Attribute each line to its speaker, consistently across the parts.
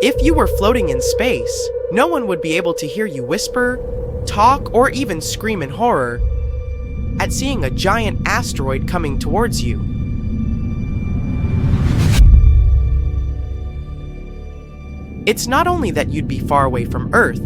Speaker 1: If you were floating in space, no one would be able to hear you whisper, talk, or even scream in horror at seeing a giant asteroid coming towards you. It's not only that you'd be far away from Earth,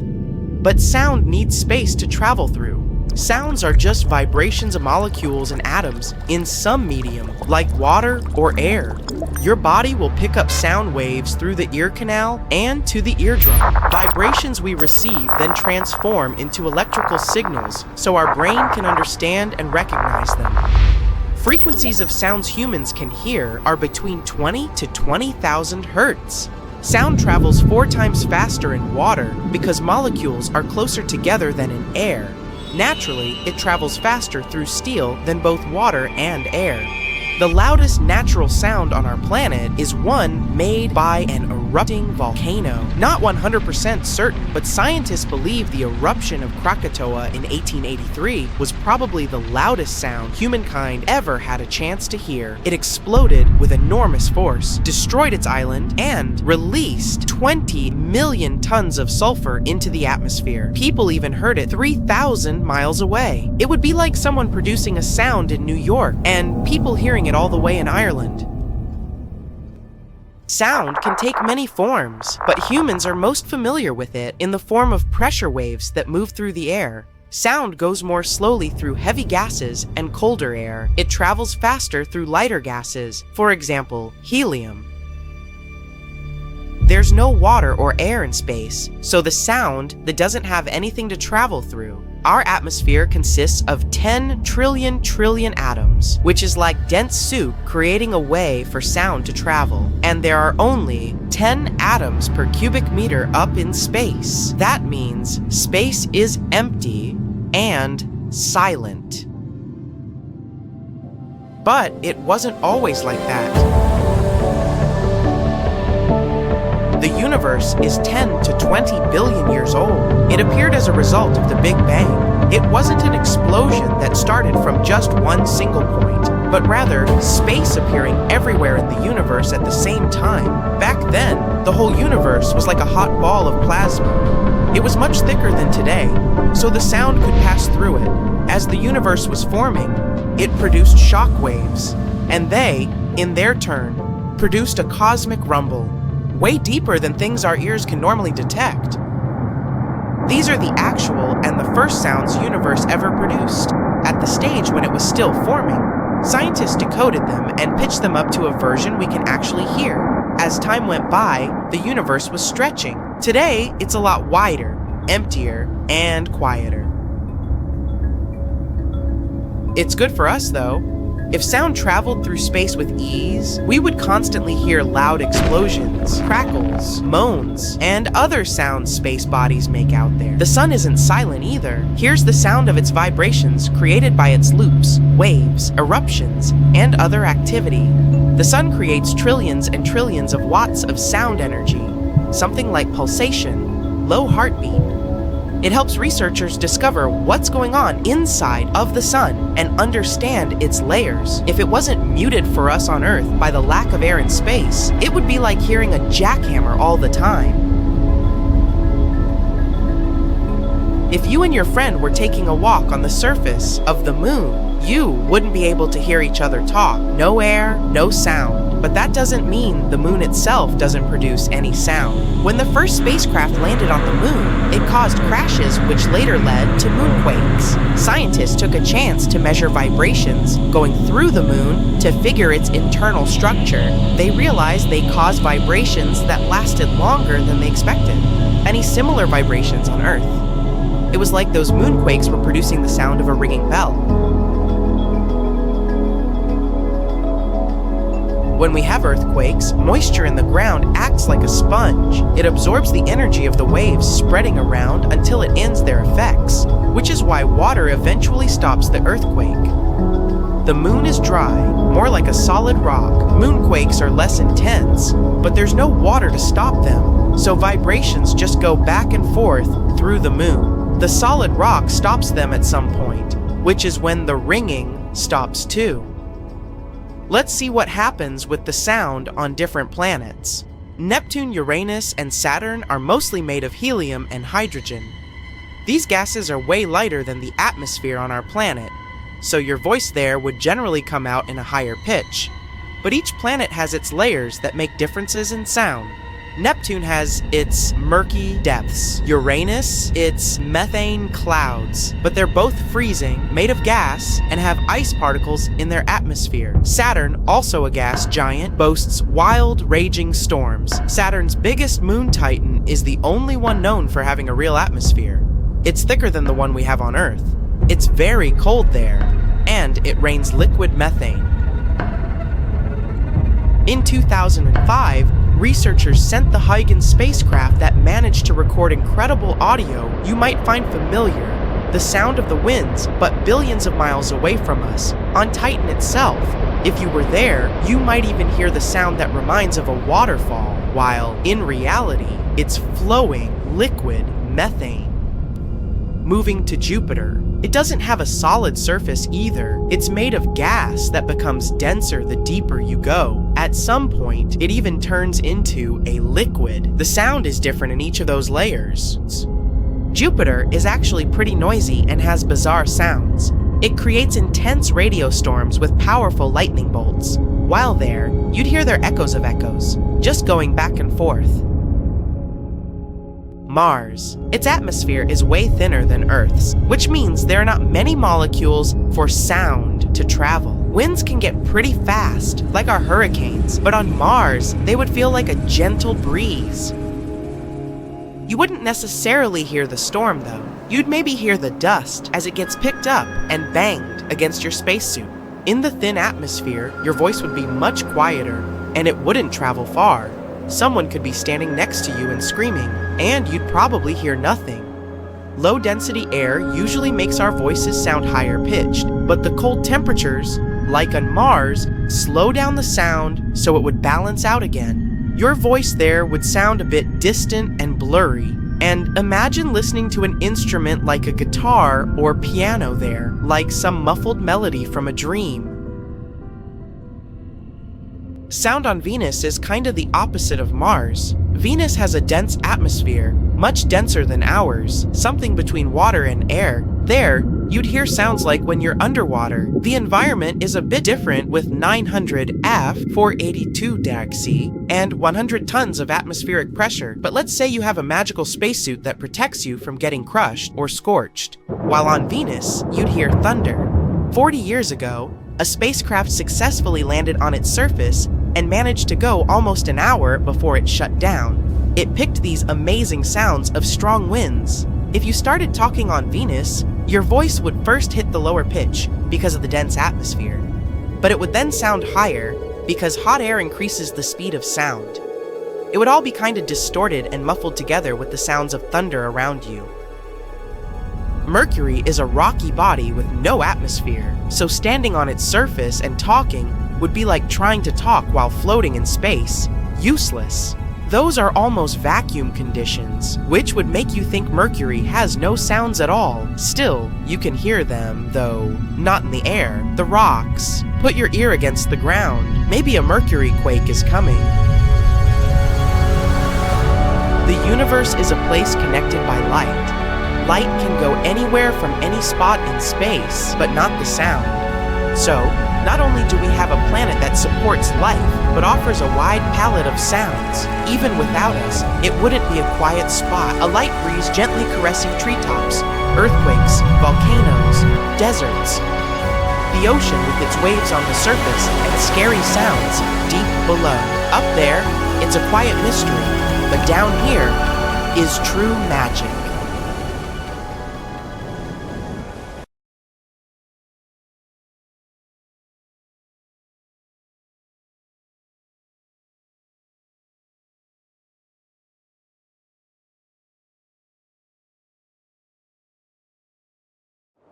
Speaker 1: but sound needs space to travel through. Sounds are just vibrations of molecules and atoms in some medium, like water or air. Your body will pick up sound waves through the ear canal and to the eardrum. Vibrations we receive then transform into electrical signals so our brain can understand and recognize them. Frequencies of sounds humans can hear are between 20 to 20,000 hertz. Sound travels 4 times faster in water because molecules are closer together than in air. Naturally, it travels faster through steel than both water and air. The loudest natural sound on our planet is one made by an erupting volcano. Not 100% certain, but scientists believe the eruption of Krakatoa in 1883 was probably the loudest sound humankind ever had a chance to hear. It exploded with enormous force, destroyed its island, and released 20 million tons of sulfur into the atmosphere. People even heard it 3,000 miles away. It would be like someone producing a sound in New York, and people hearing it all the way in Ireland. Sound can take many forms, but humans are most familiar with it in the form of pressure waves that move through the air. Sound goes more slowly through heavy gases and colder air. It travels faster through lighter gases, for example, helium. There's no water or air in space, so the sound that doesn't have anything to travel through. Our atmosphere consists of 10 trillion atoms, which is like dense soup creating a way for sound to travel. And there are only 10 atoms per cubic meter up in space. That means space is empty and silent. But it wasn't always like that. The universe is 10 to 20 billion years old. It appeared as a result of the Big Bang. It wasn't an explosion that started from just one single point, but rather space appearing everywhere in the universe at the same time. Back then, the whole universe was like a hot ball of plasma. It was much thicker than today, so the sound could pass through it. As the universe was forming, it produced shock waves, and they, in their turn, produced a cosmic rumble, way deeper than things our ears can normally detect. These are the actual and the first sounds the universe ever produced, at the stage when it was still forming. Scientists decoded them and pitched them up to a version we can actually hear. As time went by, the universe was stretching. Today, it's a lot wider, emptier, and quieter. It's good for us, though. If sound traveled through space with ease, we would constantly hear loud explosions, crackles, moans, and other sounds space bodies make out there. The sun isn't silent either. Here's the sound of its vibrations created by its loops, waves, eruptions, and other activity. The sun creates trillions and trillions of watts of sound energy, something like pulsation, low heartbeat. It helps researchers discover what's going on inside of the sun and understand its layers. If it wasn't muted for us on Earth by the lack of air in space, it would be like hearing a jackhammer all the time. If you and your friend were taking a walk on the surface of the moon, you wouldn't be able to hear each other talk. No air, no sound. But that doesn't mean the moon itself doesn't produce any sound. When the first spacecraft landed on the moon, it caused crashes which later led to moonquakes. Scientists took a chance to measure vibrations going through the moon to figure its internal structure. They realized they caused vibrations that lasted longer than they expected. Any similar vibrations on Earth? It was like those moonquakes were producing the sound of a ringing bell. When we have earthquakes, moisture in the ground acts like a sponge. It absorbs the energy of the waves spreading around until it ends their effects, which is why water eventually stops the earthquake. The moon is dry, more like a solid rock. Moonquakes are less intense, but there's no water to stop them, so vibrations just go back and forth through the moon. The solid rock stops them at some point, which is when the ringing stops too. Let's see what happens with the sound on different planets. Neptune, Uranus, and Saturn are mostly made of helium and hydrogen. These gases are way lighter than the atmosphere on our planet, so your voice there would generally come out in a higher pitch. But each planet has its layers that make differences in sound. Neptune has its murky depths, Uranus its methane clouds, but they're both freezing, made of gas, and have ice particles in their atmosphere. Saturn, also a gas giant, boasts wild, raging storms. Saturn's biggest moon Titan is the only one known for having a real atmosphere. It's thicker than the one we have on Earth. It's very cold there, and it rains liquid methane. In 2005, researchers sent the Huygens spacecraft that managed to record incredible audio you might find familiar, the sound of the winds, but billions of miles away from us, on Titan itself. If you were there, you might even hear the sound that reminds of a waterfall, while, in reality, it's flowing liquid methane. Moving to Jupiter. It doesn't have a solid surface either. It's made of gas that becomes denser the deeper you go. At some point, it even turns into a liquid. The sound is different in each of those layers. Jupiter is actually pretty noisy and has bizarre sounds. It creates intense radio storms with powerful lightning bolts. While there, you'd hear their echoes of echoes, just going back and forth. Mars. Its atmosphere is way thinner than Earth's, which means there are not many molecules for sound to travel. Winds can get pretty fast, like our hurricanes, but on Mars, they would feel like a gentle breeze. You wouldn't necessarily hear the storm, though. You'd maybe hear the dust as it gets picked up and banged against your spacesuit. In the thin atmosphere, your voice would be much quieter, and it wouldn't travel far. Someone could be standing next to you and screaming, and you'd probably hear nothing. Low-density air usually makes our voices sound higher-pitched, but the cold temperatures, like on Mars, slow down the sound so it would balance out again. Your voice there would sound a bit distant and blurry, and imagine listening to an instrument like a guitar or piano there, like some muffled melody from a dream. Sound on Venus is kinda the opposite of Mars. Venus has a dense atmosphere, much denser than ours, something between water and air. There, you'd hear sounds like when you're underwater. The environment is a bit different with 900 AF, 482 degC, and 100 tons of atmospheric pressure. But let's say you have a magical spacesuit that protects you from getting crushed or scorched. While on Venus, you'd hear thunder. 40 years ago, a spacecraft successfully landed on its surface and managed to go almost an hour before it shut down. It picked these amazing sounds of strong winds. If you started talking on Venus, your voice would first hit the lower pitch because of the dense atmosphere, but it would then sound higher because hot air increases the speed of sound. It would all be kinda distorted and muffled together with the sounds of thunder around you. Mercury is a rocky body with no atmosphere, so standing on its surface and talking would be like trying to talk while floating in space. Useless. Those are almost vacuum conditions, which would make you think Mercury has no sounds at all. Still, you can hear them, though not in the air. The rocks. Put your ear against the ground. Maybe a Mercury quake is coming. The universe is a place connected by light. Light can go anywhere from any spot in space, but not the sound. So, not only do we have a planet that supports life, but offers a wide palette of sounds. Even without us, it wouldn't be a quiet spot. A light breeze gently caressing treetops, earthquakes, volcanoes, deserts. The ocean with its waves on the surface and scary sounds deep below. Up there, it's a quiet mystery, but down here is true magic.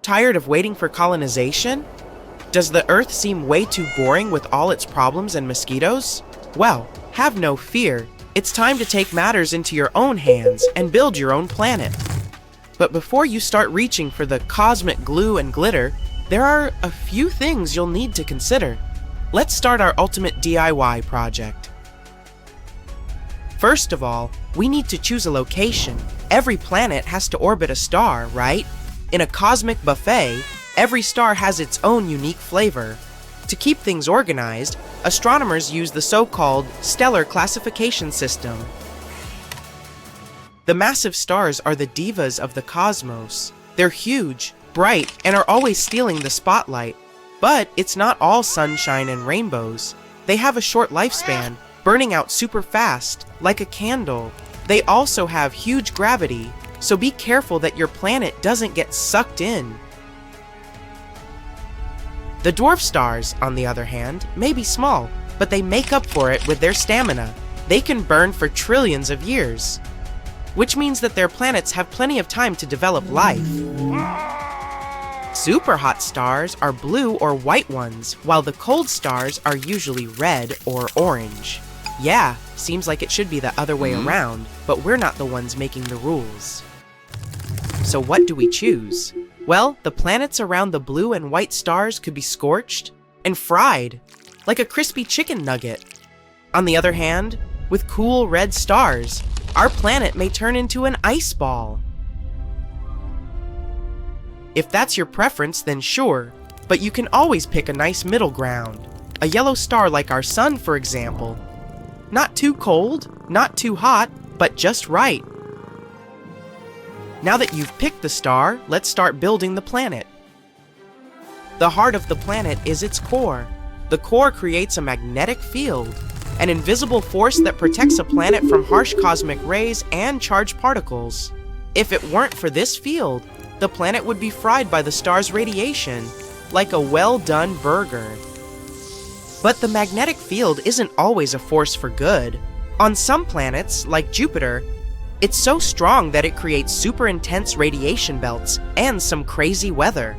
Speaker 1: Tired of waiting for colonization? Does the Earth seem way too boring with all its problems and mosquitoes? Well, have no fear. It's time to take matters into your own hands and build your own planet. But before you start reaching for the cosmic glue and glitter, there are a few things you'll need to consider. Let's start our ultimate DIY project. First of all, we need to choose a location. Every planet has to orbit a star, right? In a cosmic buffet, every star has its own unique flavor. To keep things organized, astronomers use the so-called stellar classification system. The massive stars are the divas of the cosmos. They're huge, bright, and are always stealing the spotlight. But it's not all sunshine and rainbows. They have a short lifespan, burning out super fast, like a candle. They also have huge gravity, so be careful that your planet doesn't get sucked in. The dwarf stars, on the other hand, may be small, but they make up for it with their stamina. They can burn for trillions of years, which means that their planets have plenty of time to develop life. Super hot stars are blue or white ones, while the cold stars are usually red or orange. Yeah, seems like it should be the other way around, but we're not the ones making the rules. So what do we choose? Well, the planets around the blue and white stars could be scorched and fried, like a crispy chicken nugget. On the other hand, with cool red stars, our planet may turn into an ice ball. If that's your preference, then sure, but you can always pick a nice middle ground. A yellow star like our sun, for example. Not too cold, not too hot, but just right. Now that you've picked the star, let's start building the planet. The heart of the planet is its core. The core creates a magnetic field, an invisible force that protects a planet from harsh cosmic rays and charged particles. If it weren't for this field, the planet would be fried by the star's radiation, like a well-done burger. But the magnetic field isn't always a force for good. On some planets, like Jupiter, it's so strong that it creates super intense radiation belts and some crazy weather.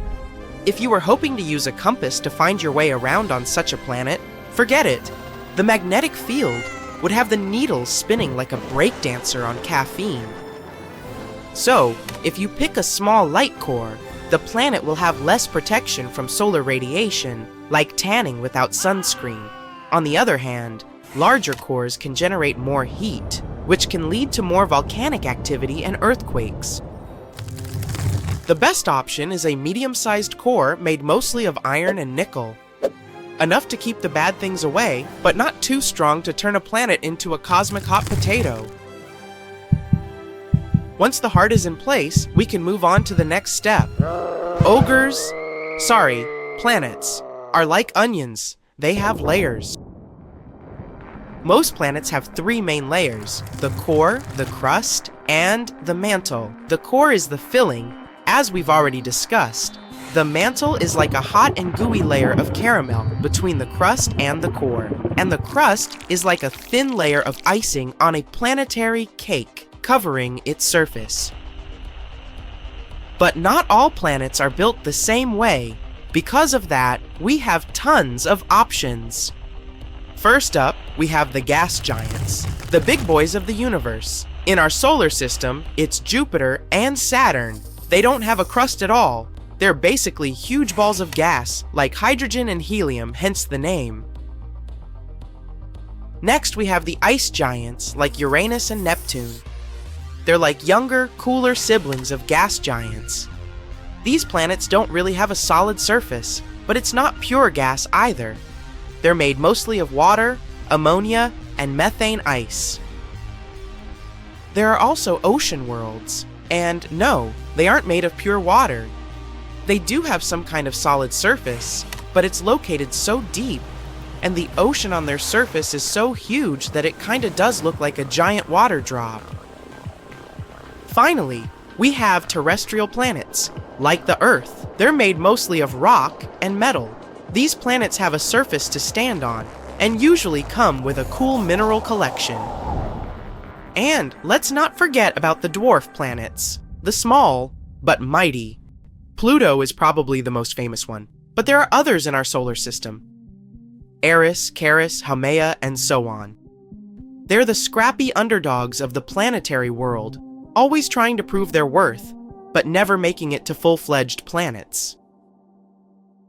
Speaker 1: If you were hoping to use a compass to find your way around on such a planet, forget it. The magnetic field would have the needles spinning like a breakdancer on caffeine. So, if you pick a small light core, the planet will have less protection from solar radiation, like tanning without sunscreen. On the other hand, larger cores can generate more heat, which can lead to more volcanic activity and earthquakes. The best option is a medium-sized core made mostly of iron and nickel. Enough to keep the bad things away, but not too strong to turn a planet into a cosmic hot potato. Once the heart is in place, we can move on to the next step. Planets are like onions. They have layers. Most planets have three main layers: the core, the crust, and the mantle. The core is the filling, as we've already discussed. The mantle is like a hot and gooey layer of caramel between the crust and the core. And the crust is like a thin layer of icing on a planetary cake, covering its surface. But not all planets are built the same way. Because of that, we have tons of options. First up, we have the gas giants, the big boys of the universe. In our solar system, it's Jupiter and Saturn. They don't have a crust at all. They're basically huge balls of gas, like hydrogen and helium, hence the name. Next, we have the ice giants, like Uranus and Neptune. They're like younger, cooler siblings of gas giants. These planets don't really have a solid surface, but it's not pure gas either. They're made mostly of water, ammonia, and methane ice. There are also ocean worlds, and no, they aren't made of pure water. They do have some kind of solid surface, but it's located so deep, and the ocean on their surface is so huge that it kinda does look like a giant water drop. Finally, we have terrestrial planets, like the Earth. They're made mostly of rock and metal. These planets have a surface to stand on, and usually come with a cool mineral collection. And let's not forget about the dwarf planets, the small but mighty. Pluto is probably the most famous one, but there are others in our solar system. Eris, Charis, Haumea, and so on. They're the scrappy underdogs of the planetary world, always trying to prove their worth, but never making it to full-fledged planets.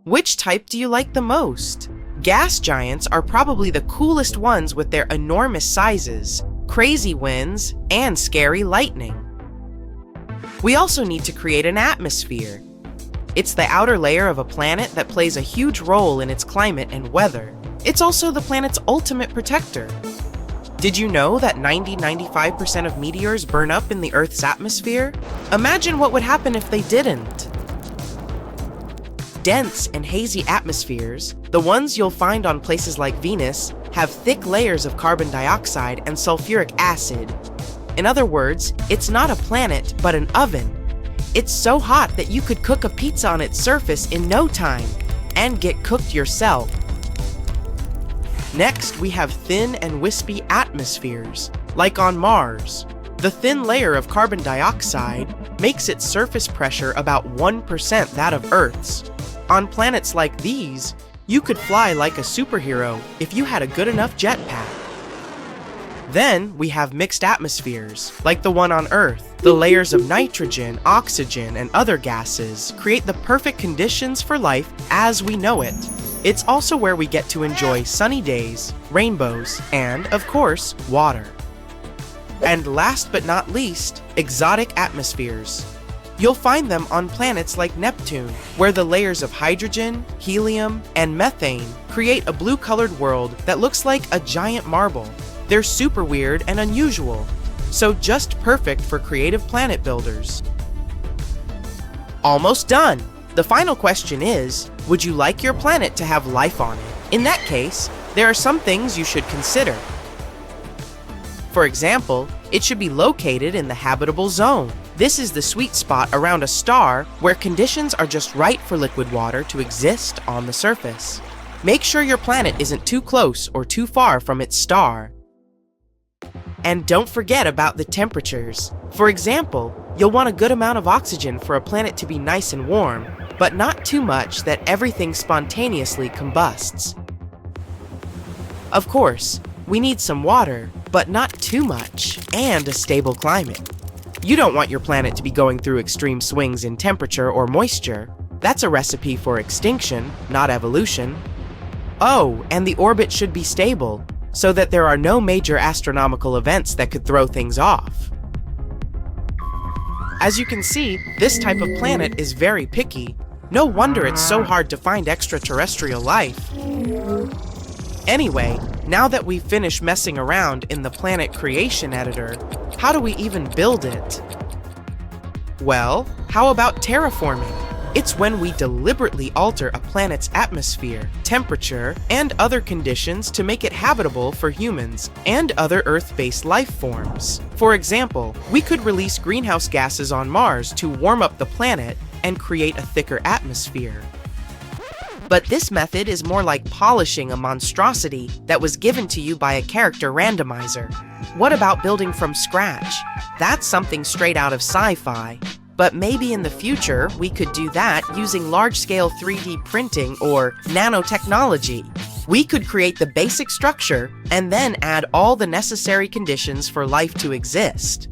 Speaker 1: Which type do you like the most? Gas giants are probably the coolest ones with their enormous sizes. crazy winds, and scary lightning. We also need to create an atmosphere. It's the outer layer of a planet that plays a huge role in its climate and weather. It's also the planet's ultimate protector. Did you know that 90–95% of meteors burn up in the Earth's atmosphere? Imagine what would happen if they didn't. Dense and hazy atmospheres, the ones you'll find on places like Venus, have thick layers of carbon dioxide and sulfuric acid. In other words, it's not a planet, but an oven. It's so hot that you could cook a pizza on its surface in no time, and get cooked yourself. Next, we have thin and wispy atmospheres, like on Mars. The thin layer of carbon dioxide makes its surface pressure about 1% that of Earth's. On planets like these, you could fly like a superhero if you had a good enough jetpack. Then we have mixed atmospheres, like the one on Earth. The layers of nitrogen, oxygen, and other gases create the perfect conditions for life as we know it. It's also where we get to enjoy sunny days, rainbows, and, of course, water. And last but not least, exotic atmospheres. You'll find them on planets like Neptune, where the layers of hydrogen, helium, and methane create a blue-colored world that looks like a giant marble. They're super weird and unusual, so just perfect for creative planet builders. Almost done! The final question is, would you like your planet to have life on it? In that case, there are some things you should consider. For example, it should be located in the habitable zone. This is the sweet spot around a star where conditions are just right for liquid water to exist on the surface. Make sure your planet isn't too close or too far from its star. And don't forget about the temperatures. For example, you'll want a good amount of oxygen for a planet to be nice and warm, but not too much that everything spontaneously combusts. Of course, we need some water, but not too much, and a stable climate. You don't want your planet to be going through extreme swings in temperature or moisture. That's a recipe for extinction, not evolution. Oh, and the orbit should be stable, so that there are no major astronomical events that could throw things off. As you can see, this type of planet is very picky. No wonder it's so hard to find extraterrestrial life. Anyway, now that we've finished messing around in the planet creation editor, how do we even build it? Well, how about terraforming? It's when we deliberately alter a planet's atmosphere, temperature, and other conditions to make it habitable for humans and other Earth-based life forms. For example, we could release greenhouse gases on Mars to warm up the planet and create a thicker atmosphere. But this method is more like polishing a monstrosity that was given to you by a character randomizer. What about building from scratch? That's something straight out of sci-fi. But maybe in the future, we could do that using large-scale 3D printing or nanotechnology. We could create the basic structure and then add all the necessary conditions for life to exist.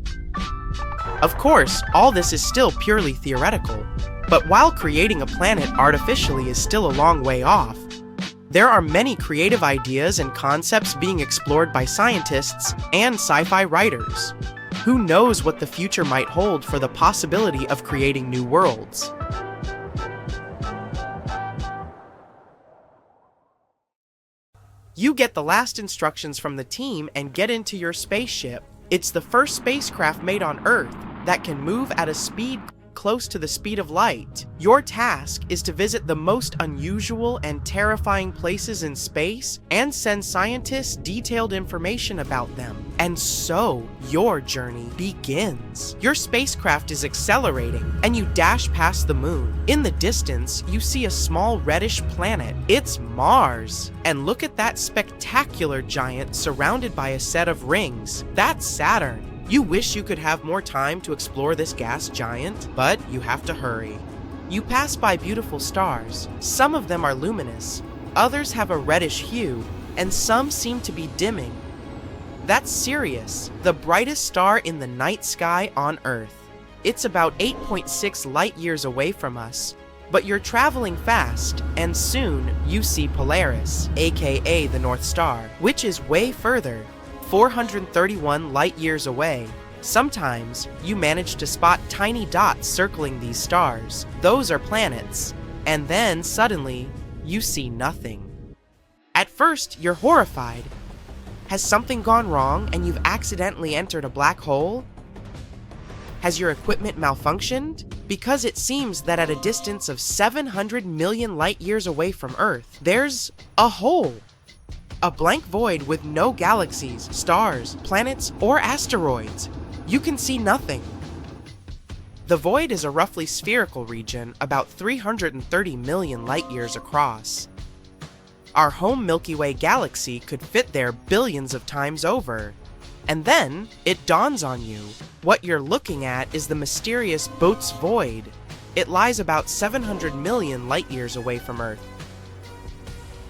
Speaker 1: Of course, all this is still purely theoretical. But while creating a planet artificially is still a long way off, there are many creative ideas and concepts being explored by scientists and sci-fi writers. Who knows what the future might hold for the possibility of creating new worlds? You get the last instructions from the team and get into your spaceship. It's the first spacecraft made on Earth that can move at a speed close to the speed of light. Your task is to visit the most unusual and terrifying places in space and send scientists detailed information about them. And so, your journey begins. Your spacecraft is accelerating, and you dash past the moon. In the distance, you see a small reddish planet. It's Mars. And look at that spectacular giant surrounded by a set of rings. That's Saturn. You wish you could have more time to explore this gas giant, but you have to hurry. You pass by beautiful stars. Some of them are luminous, others have a reddish hue, and some seem to be dimming. That's Sirius, the brightest star in the night sky on Earth. It's about 8.6 light years away from us, but you're traveling fast, and soon you see Polaris, aka the North Star, which is way further. 431 light-years away. Sometimes, you manage to spot tiny dots circling these stars. Those are planets. And then, suddenly, you see nothing. At first, you're horrified. Has something gone wrong and you've accidentally entered a black hole? Has your equipment malfunctioned? Because it seems that at a distance of 700 million light-years away from Earth, there's a hole. A blank void with no galaxies, stars, planets, or asteroids. You can see nothing. The void is a roughly spherical region about 330 million light-years across. Our home Milky Way galaxy could fit there billions of times over. And then, it dawns on you. What you're looking at is the mysterious Bot's Void. It lies about 700 million light-years away from Earth.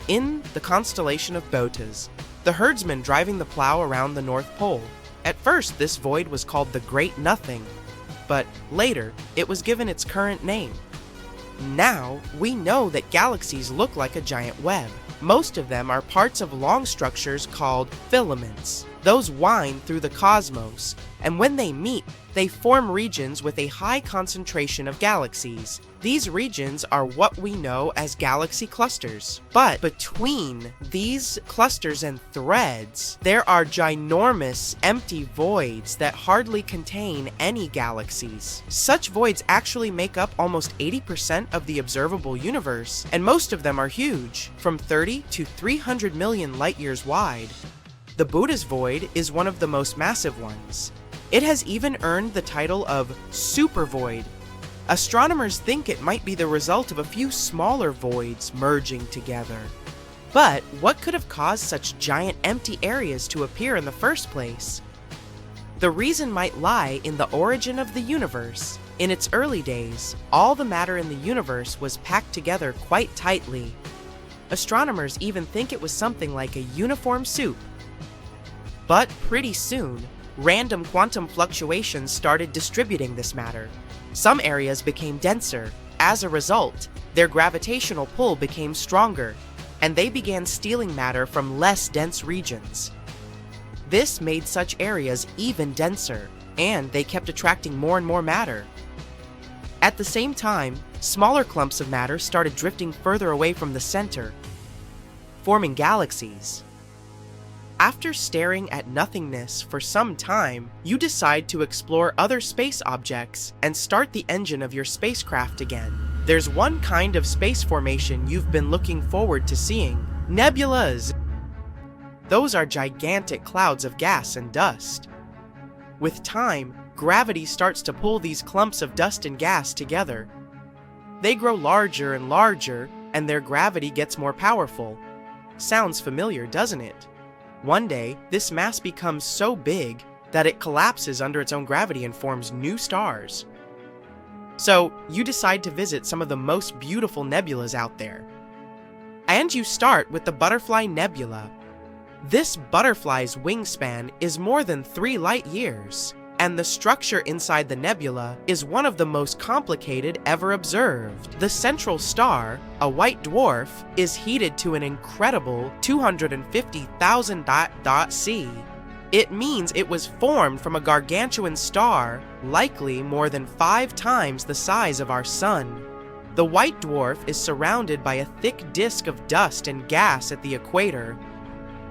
Speaker 1: In the constellation of Botas, the herdsman driving the plow around the North Pole. At first, this void was called the Great Nothing, but later, it was given its current name. Now, we know that galaxies look like a giant web. Most of them are parts of long structures called filaments. Those wind through the cosmos, and when they meet, they form regions with a high concentration of galaxies. These regions are what we know as galaxy clusters. But between these clusters and threads, there are ginormous empty voids that hardly contain any galaxies. Such voids actually make up almost 80% of the observable universe, and most of them are huge, from 30 to 300 million light-years wide. The Buddha's Void is one of the most massive ones. It has even earned the title of supervoid. Astronomers think it might be the result of a few smaller voids merging together. But what could have caused such giant empty areas to appear in the first place? The reason might lie in the origin of the universe. In its early days, all the matter in the universe was packed together quite tightly. Astronomers even think it was something like a uniform soup. But pretty soon, random quantum fluctuations started distributing this matter. Some areas became denser. As a result, their gravitational pull became stronger, and they began stealing matter from less dense regions. This made such areas even denser, and they kept attracting more and more matter. At the same time, smaller clumps of matter started drifting further away from the center, forming galaxies. After staring at nothingness for some time, you decide to explore other space objects and start the engine of your spacecraft again. There's one kind of space formation you've been looking forward to seeing: nebulas. Those are gigantic clouds of gas and dust. With time, gravity starts to pull these clumps of dust and gas together. They grow larger and larger, and their gravity gets more powerful. Sounds familiar, doesn't it? One day, this mass becomes so big that it collapses under its own gravity and forms new stars. So, you decide to visit some of the most beautiful nebulas out there. And you start with the Butterfly Nebula. This butterfly's wingspan is more than 3 light-years, and the structure inside the nebula is one of the most complicated ever observed. The central star, a white dwarf, is heated to an incredible 250,000 C. It means it was formed from a gargantuan star, likely more than 5 times the size of our sun. The white dwarf is surrounded by a thick disk of dust and gas at the equator.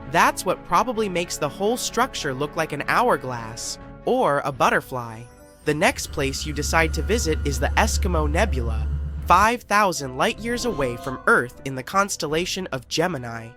Speaker 1: That's what probably makes the whole structure look like an hourglass, or a butterfly. The next place you decide to visit is the Eskimo Nebula, 5,000 light-years away from Earth in the constellation of Gemini.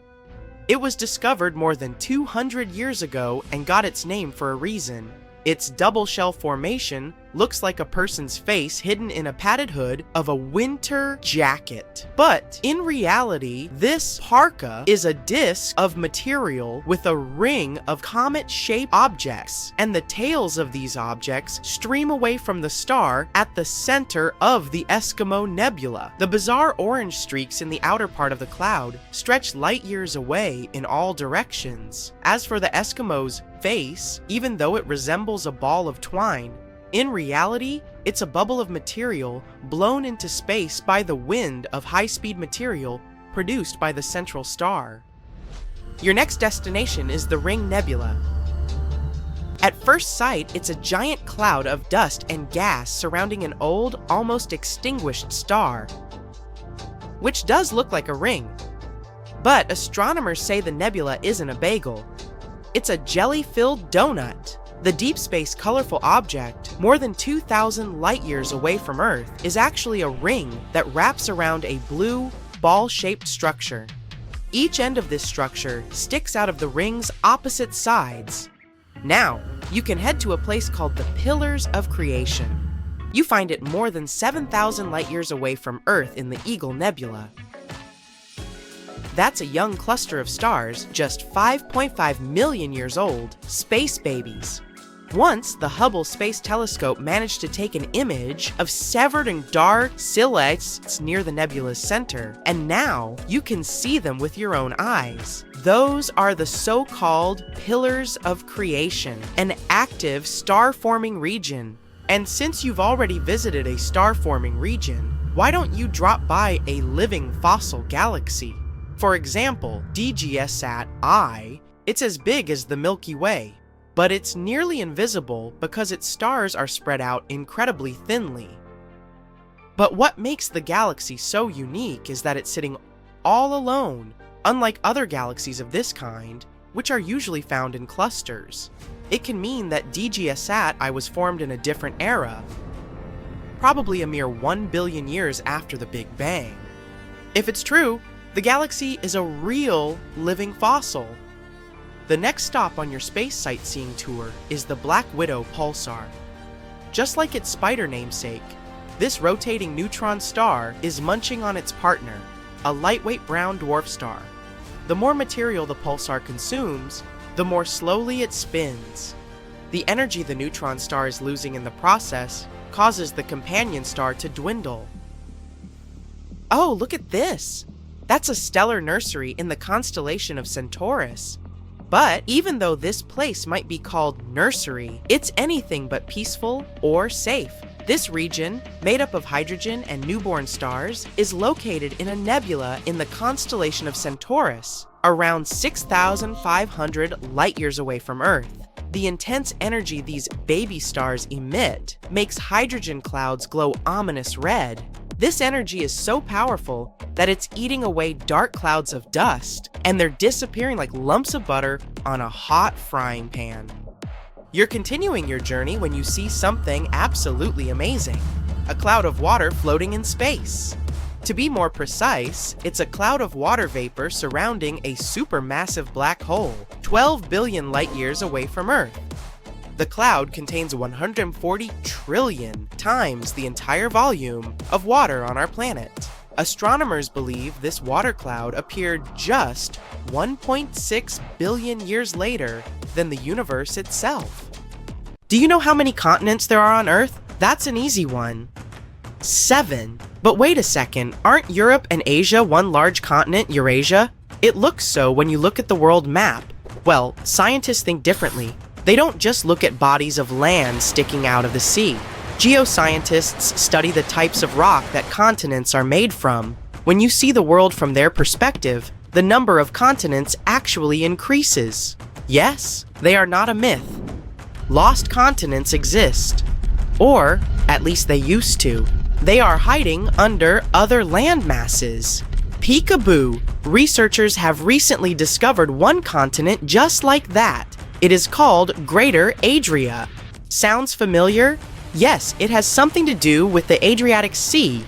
Speaker 1: It was discovered more than 200 years ago and got its name for a reason. Its double shell formation looks like a person's face hidden in a padded hood of a winter jacket. But in reality, this parka is a disc of material with a ring of comet-shaped objects, and the tails of these objects stream away from the star at the center of the Eskimo Nebula. The bizarre orange streaks in the outer part of the cloud stretch light years away in all directions. As for the Eskimos' face, even though it resembles a ball of twine, in reality, it's a bubble of material blown into space by the wind of high-speed material produced by the central star. Your next destination is the Ring Nebula. At first sight, it's a giant cloud of dust and gas surrounding an old, almost extinguished star, which does look like a ring. But astronomers say the nebula isn't a bagel. It's a jelly-filled donut. The deep space colorful object, more than 2,000 light-years away from Earth, is actually a ring that wraps around a blue, ball-shaped structure. Each end of this structure sticks out of the ring's opposite sides. Now, you can head to a place called the Pillars of Creation. You find it more than 7,000 light-years away from Earth in the Eagle Nebula. That's a young cluster of stars, just 5.5 million years old, space babies. Once, the Hubble Space Telescope managed to take an image of severed and dark silhouettes near the nebula's center, and now you can see them with your own eyes. Those are the so-called Pillars of Creation, an active star-forming region. And since you've already visited a star-forming region, why don't you drop by a living fossil galaxy? For example, DGS-SAT I, it's as big as the Milky Way, but it's nearly invisible because its stars are spread out incredibly thinly. But what makes the galaxy so unique is that it's sitting all alone, unlike other galaxies of this kind, which are usually found in clusters. It can mean that DGS-SAT I was formed in a different era, probably a mere 1 billion years after the Big Bang. If it's true, the galaxy is a real living fossil. The next stop on your space sightseeing tour is the Black Widow pulsar. Just like its spider namesake, this rotating neutron star is munching on its partner, a lightweight brown dwarf star. The more material the pulsar consumes, the more slowly it spins. The energy the neutron star is losing in the process causes the companion star to dwindle. Oh, look at this! That's a stellar nursery in the constellation of Centaurus. But even though this place might be called nursery, it's anything but peaceful or safe. This region, made up of hydrogen and newborn stars, is located in a nebula in the constellation of Centaurus, around 6,500 light-years away from Earth. The intense energy these baby stars emit makes hydrogen clouds glow ominous red. This energy is so powerful that it's eating away dark clouds of dust, and they're disappearing like lumps of butter on a hot frying pan. You're continuing your journey when you see something absolutely amazing: a cloud of water floating in space. To be more precise, it's a cloud of water vapor surrounding a supermassive black hole, 12 billion light-years away from Earth. The cloud contains 140 trillion times the entire volume of water on our planet. Astronomers believe this water cloud appeared just 1.6 billion years later than the universe itself. Do you know how many continents there are on Earth? That's an easy one. 7. But wait a second, aren't Europe and Asia one large continent, Eurasia? It looks so when you look at the world map. Well, scientists think differently. They don't just look at bodies of land sticking out of the sea. Geoscientists study the types of rock that continents are made from. When you see the world from their perspective, the number of continents actually increases. Yes, they are not a myth. Lost continents exist. Or, at least they used to. They are hiding under other land masses. Peekaboo! Researchers have recently discovered one continent just like that. It is called Greater Adria. Sounds familiar? Yes, it has something to do with the Adriatic Sea,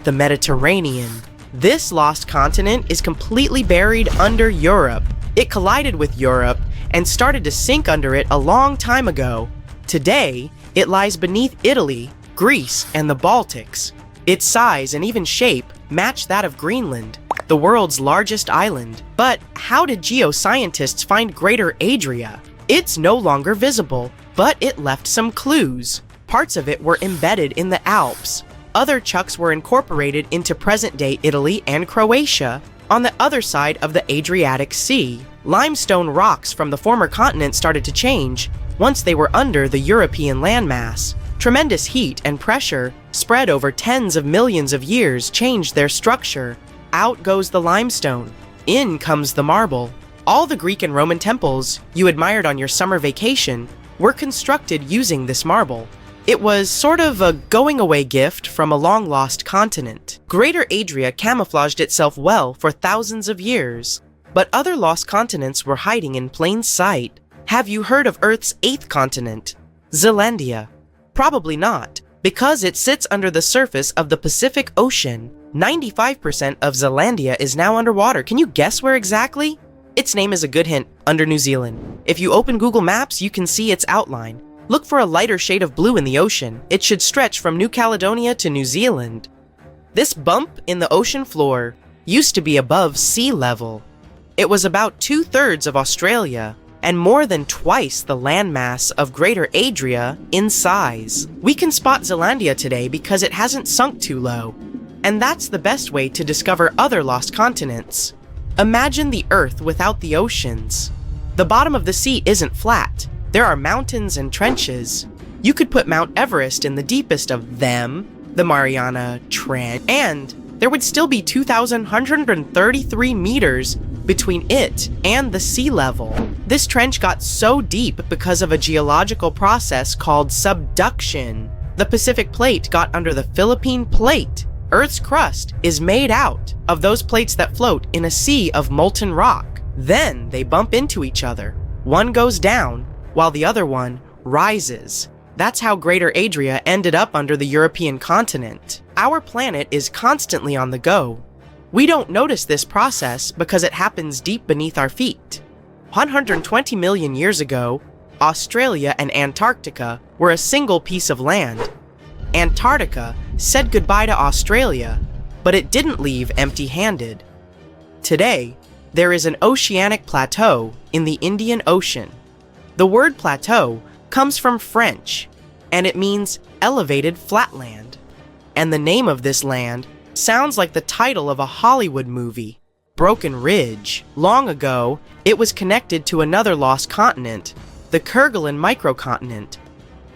Speaker 1: the Mediterranean. This lost continent is completely buried under Europe. It collided with Europe and started to sink under it a long time ago. Today, it lies beneath Italy, Greece, and the Baltics. Its size and even shape match that of Greenland, the world's largest island. But how did geoscientists find Greater Adria? It's no longer visible, but it left some clues. Parts of it were embedded in the Alps. Other chunks were incorporated into present-day Italy and Croatia. On the other side of the Adriatic Sea, limestone rocks from the former continent started to change once they were under the European landmass. Tremendous heat and pressure spread over tens of millions of years changed their structure. Out goes the limestone. In comes the marble. All the Greek and Roman temples you admired on your summer vacation were constructed using this marble. It was sort of a going-away gift from a long-lost continent. Greater Adria camouflaged itself well for thousands of years, but other lost continents were hiding in plain sight. Have you heard of Earth's 8th continent, Zealandia? Probably not, because it sits under the surface of the Pacific Ocean. 95% of Zealandia is now underwater. Can you guess where exactly? Its name is a good hint, under New Zealand. If you open Google Maps, you can see its outline. Look for a lighter shade of blue in the ocean. It should stretch from New Caledonia to New Zealand. This bump in the ocean floor used to be above sea level. It was about 2/3 of Australia and more than twice the landmass of Greater Adria in size. We can spot Zealandia today because it hasn't sunk too low, and that's the best way to discover other lost continents. Imagine the Earth without the oceans. The bottom of the sea isn't flat. There are mountains and trenches. You could put Mount Everest in the deepest of them, the Mariana Trench, and there would still be 2,133 meters between it and the sea level. This trench got so deep because of a geological process called subduction. The Pacific Plate got under the Philippine Plate. Earth's crust is made out of those plates that float in a sea of molten rock. Then they bump into each other. One goes down, while the other one rises. That's how Greater Adria ended up under the European continent. Our planet is constantly on the go. We don't notice this process because it happens deep beneath our feet. 120 million years ago, Australia and Antarctica were a single piece of land. Antarctica said goodbye to Australia, but it didn't leave empty-handed. Today, there is an oceanic plateau in the Indian Ocean. The word plateau comes from French, and it means elevated flatland. And the name of this land sounds like the title of a Hollywood movie, Broken Ridge. Long ago, it was connected to another lost continent, the Kerguelen microcontinent.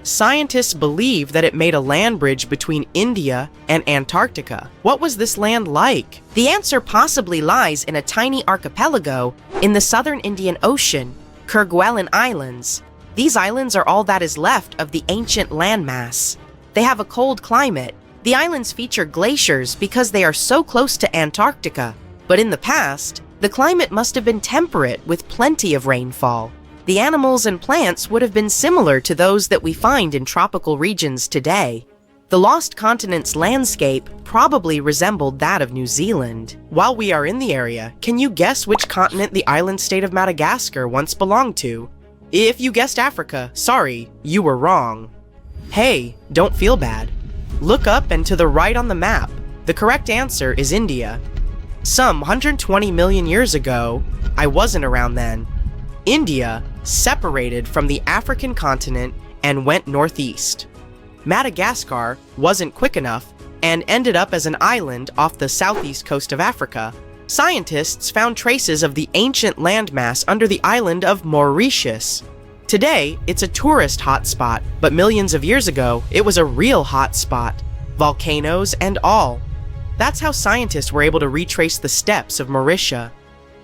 Speaker 1: Scientists believe that it made a land bridge between India and Antarctica. What was this land like?
Speaker 2: The answer possibly lies in a tiny archipelago in the southern Indian Ocean, Kerguelen Islands. These islands are all that is left of the ancient landmass. They have a cold climate. The islands feature glaciers because they are so close to Antarctica. But in the past, the climate must have been temperate with plenty of rainfall. The animals and plants would have been similar to those that we find in tropical regions today. The lost continent's landscape probably resembled that of New Zealand.
Speaker 1: While we are in the area, can you guess which continent the island state of Madagascar once belonged to? If you guessed Africa, sorry, you were wrong. Hey, don't feel bad. Look up and to the right on the map. The correct answer is India. Some 120 million years ago, I wasn't around then, India separated from the African continent and went northeast. Madagascar wasn't quick enough and ended up as an island off the southeast coast of Africa. Scientists found traces of the ancient landmass under the island of Mauritius. Today, it's a tourist hotspot, but millions of years ago, it was a real hotspot, volcanoes and all. That's how scientists were able to retrace the steppes of Mauritius.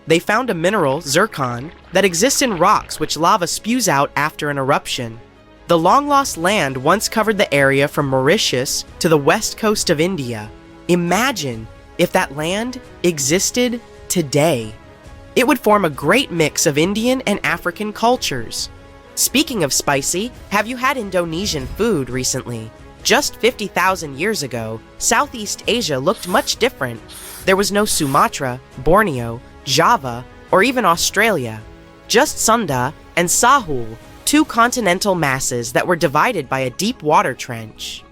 Speaker 1: They found a mineral, zircon, that exists in rocks which lava spews out after an eruption. The long-lost land once covered the area from Mauritius to the west coast of India. Imagine if that land existed today. It would form a great mix of Indian and African cultures. Speaking of spicy, have you had Indonesian food recently? Just 50,000 years ago, Southeast Asia looked much different. There was no Sumatra, Borneo, Java, or even Australia. Just Sunda and Sahul, two continental masses that were divided by a deep water trench.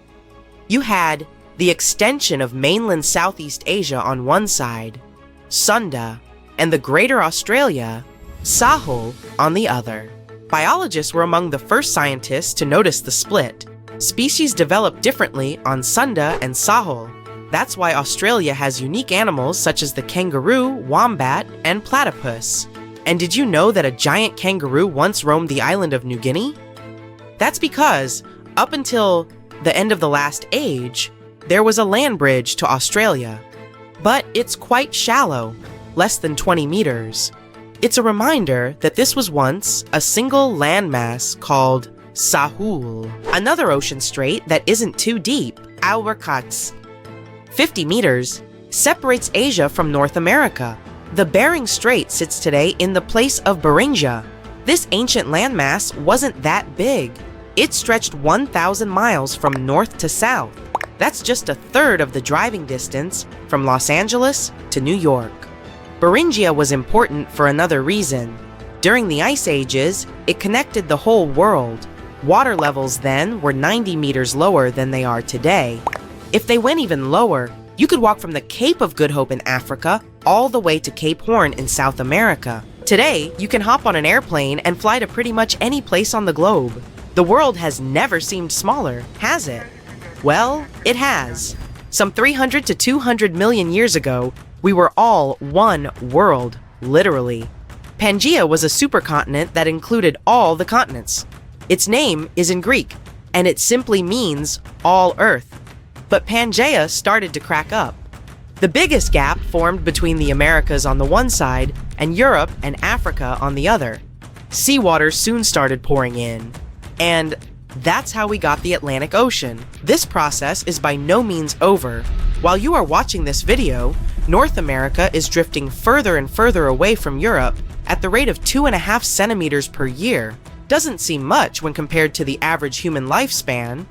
Speaker 1: You had the extension of mainland Southeast Asia on one side, Sunda, and the Greater Australia, Sahul, on the other. Biologists were among the first scientists to notice the split. Species developed differently on Sunda and Sahul. That's why Australia has unique animals such as the kangaroo, wombat, and platypus. And did you know that a giant kangaroo once roamed the island of New Guinea? That's because, up until the end of the last age, there was a land bridge to Australia. But it's quite shallow, less than 20 meters. It's a reminder that this was once a single landmass called
Speaker 2: Sahul. Another ocean strait that isn't too deep, Alberkats, 50 meters, separates Asia from North America. The Bering Strait sits today in the place of Beringia. This ancient landmass wasn't that big. It stretched 1,000 miles from north to south. That's just a third of the driving distance from Los Angeles to New York. Beringia was important for another reason. During the Ice Ages, it connected the whole world. Water levels then were 90 meters lower than they are today. If they went even lower, you could walk from the Cape of Good Hope in Africa all the way to Cape Horn in South America. Today, you can hop on an airplane and fly to pretty much any place on the globe. The world has never seemed smaller, has it? Well, it has. Some 300 to 200 million years ago, we were all one world, literally. Pangaea was a supercontinent that included all the continents. Its name is in Greek, and it simply means all Earth. But Pangaea started to crack up. The biggest gap formed between the Americas on the one side and Europe and Africa on the other. Seawater soon started pouring in, and that's how we got the Atlantic Ocean. This process is by no means over. While you are watching this video, North America is drifting further and further away from Europe at the rate of 2.5 centimeters per year. Doesn't seem much when compared to the average human lifespan,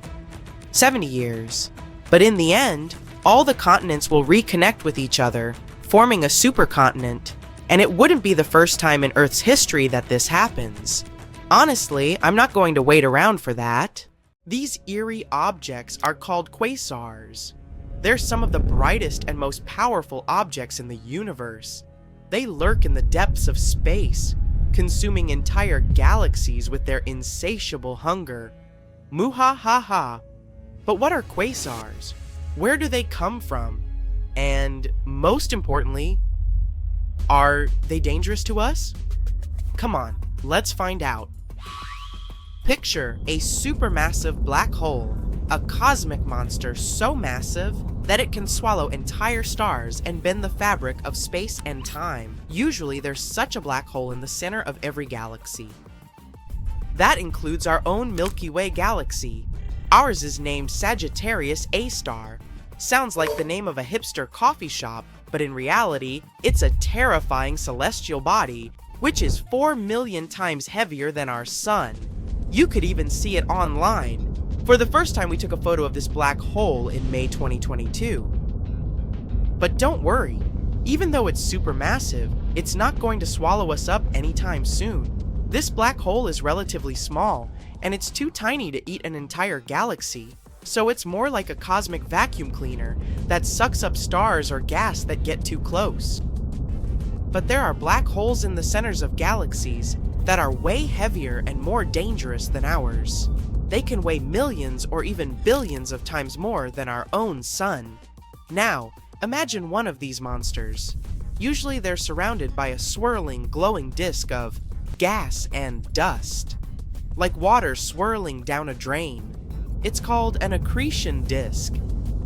Speaker 2: 70 years. But in the end, all the continents will reconnect with each other, forming a supercontinent, and it wouldn't be the first time in Earth's history that this happens. Honestly, I'm not going to wait around for that. These eerie objects are called quasars. They're some of the brightest and most powerful objects in the universe. They lurk in the depths of space, consuming entire galaxies with their insatiable hunger. Muhahaha. But what are quasars? Where do they come from? And most importantly, are they dangerous to us? Come on, let's find out. Picture a supermassive black hole, a cosmic monster so massive that it can swallow entire stars and bend the fabric of space and time. Usually there's such a black hole in the center of every galaxy. That includes our own Milky Way galaxy. Ours is named Sagittarius A star. Sounds like the name of a hipster coffee shop, but in reality, it's a terrifying celestial body, which is 4 million times heavier than our sun. You could even see it online. For the first time, we took a photo of this black hole in May 2022. But don't worry, even though it's supermassive, it's not going to swallow us up anytime soon. This black hole is relatively small, and it's too tiny to eat an entire galaxy, so it's more like a cosmic vacuum cleaner that sucks up stars or gas that get too close. But there are black holes in the centers of galaxies that are way heavier and more dangerous than ours. They can weigh millions or even billions of times more than our own sun. Now, imagine one of these monsters. Usually they're surrounded by a swirling, glowing disk of gas and dust, like water swirling down a drain. It's called an accretion disk,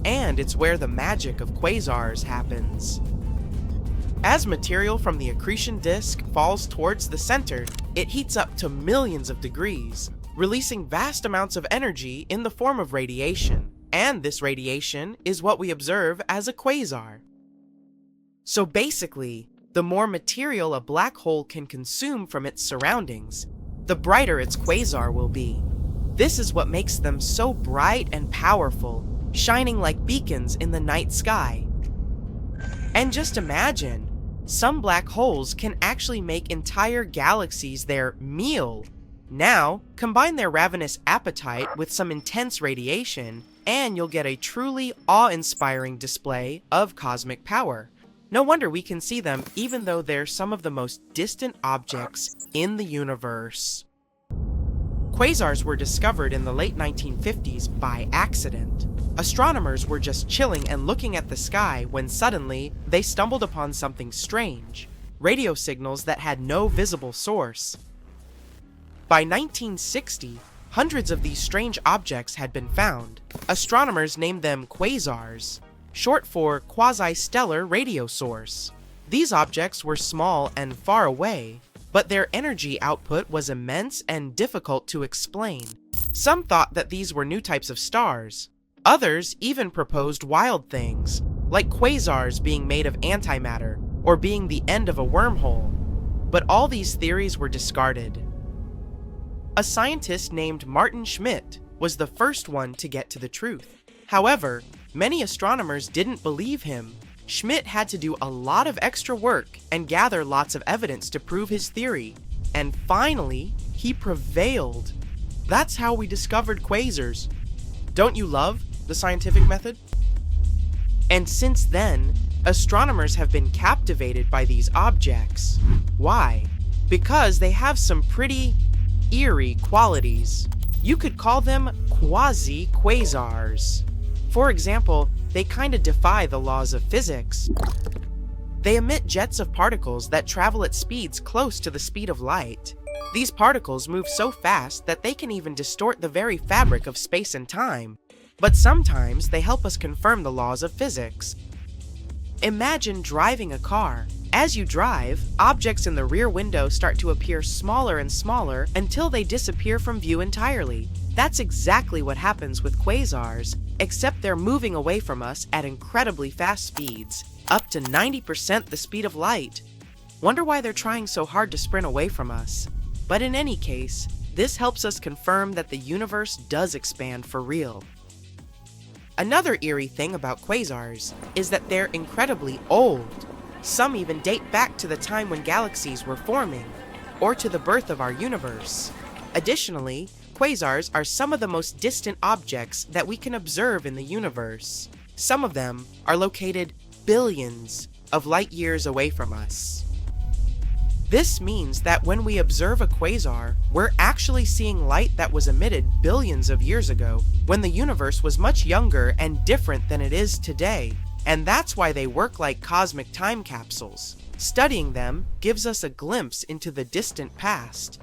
Speaker 2: and it's where the magic of quasars happens. As material from the accretion disk falls towards the center, it heats up to millions of degrees, releasing vast amounts of energy in the form of radiation. And this radiation is what we observe as a quasar. So basically, the more material a black hole can consume from its surroundings, the brighter its quasar will be. This is what makes them so bright and powerful, shining like beacons in the night sky. And just imagine, some black holes can actually make entire galaxies their meal. Now, combine their ravenous appetite with some intense radiation, and you'll get a truly awe-inspiring display of cosmic power. No wonder we can see them even though they're some of the most distant objects in the universe. Quasars were discovered in the late 1950s by accident. Astronomers were just chilling and looking at the sky when suddenly they stumbled upon something strange, radio signals that had no visible source. By 1960, hundreds of these strange objects had been found. Astronomers named them quasars, short for quasi-stellar radio source. These objects were small and far away, but their energy output was immense and difficult to explain.
Speaker 1: Some thought that these were new types of stars. Others even proposed wild things, like quasars being made of antimatter or being the end of a wormhole. But all these theories were discarded. A scientist named Martin Schmidt was the first one to get to the truth. However, many astronomers didn't believe him. Schmidt had to do a lot of extra work and gather lots of evidence to prove his theory. And finally, he prevailed. That's how we discovered quasars. Don't you love the scientific method? And since then, astronomers have been captivated by these objects. Why? Because they have some pretty eerie qualities. You could call them quasi-quasars. For example, they kind of defy the laws of physics. They emit jets of particles that travel at speeds close to the speed of light. These particles move so fast that they can even distort the very fabric of space and time. But sometimes they help us confirm the laws of physics. Imagine driving a car. As you drive, objects in the rear window start to appear smaller and smaller until they disappear from view entirely. That's exactly what happens with quasars, except they're moving away from us at incredibly fast speeds, up to 90% the speed of light. Wonder why they're trying so hard to sprint away from us. But in any case, this helps us confirm that the universe does expand for real. Another eerie thing about quasars is that they're incredibly old. Some even date back to the time when galaxies were forming, or to the birth of our universe. Additionally, quasars are some of the most distant objects that we can observe in the universe. Some of them are located billions of light years away from us. This means that when we observe a quasar, we're actually seeing light that was emitted billions of years ago, when the universe was much younger and different than it is today. And that's why they work like cosmic time capsules. Studying them gives us a glimpse into the distant past.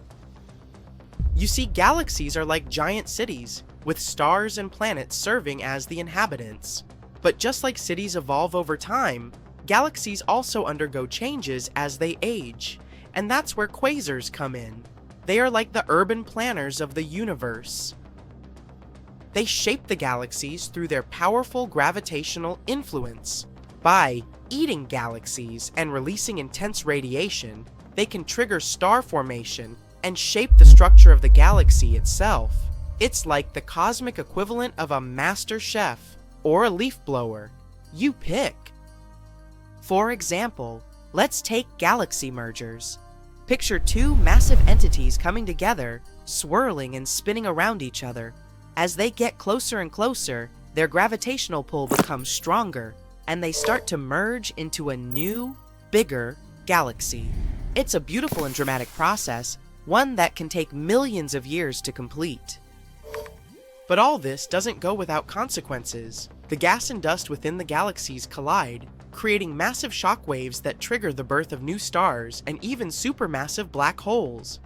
Speaker 1: You see, galaxies are like giant cities, with stars and planets serving as the inhabitants. But just like cities evolve over time, galaxies also undergo changes as they age. And that's where quasars come in. They are like the urban planners of the universe. They shape the galaxies through their powerful gravitational influence. By eating galaxies and releasing intense radiation, they can trigger star formation and shape the structure of the galaxy itself. It's like the cosmic equivalent of a master chef or a leaf blower. You pick. For example, let's take galaxy mergers. Picture two massive entities coming together, swirling and spinning around each other. As they get closer and closer, their gravitational pull becomes stronger, and they start to merge into a new, bigger galaxy. It's a beautiful and dramatic process, one that can take millions of years to complete. But all this doesn't go without consequences. The gas and dust within the galaxies collide, creating massive shock waves that trigger the birth of new stars and even supermassive black holes.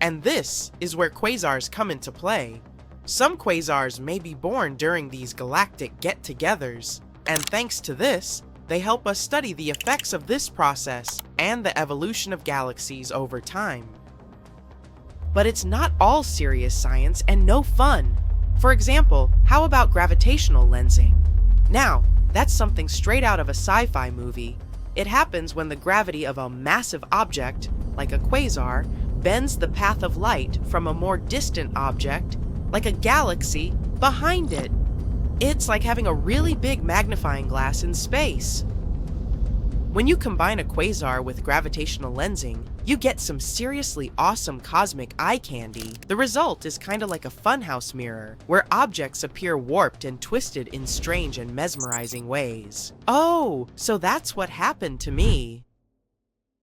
Speaker 1: And this is where quasars come into play. Some quasars may be born during these galactic get-togethers, and thanks to this, they help us study the effects of this process and the evolution of galaxies over time. But it's not all serious science and no fun. For example, how about gravitational lensing? Now, that's something straight out of a sci-fi movie. It happens when the gravity of a massive object, like a quasar, bends the path of light from a more distant object, like a galaxy, behind it. It's like having a really big magnifying glass in space. When you combine a quasar with gravitational lensing, you get some seriously awesome cosmic eye candy. The result is kinda like a funhouse mirror, where objects appear warped and twisted in strange and mesmerizing ways. Oh, so that's what happened to me.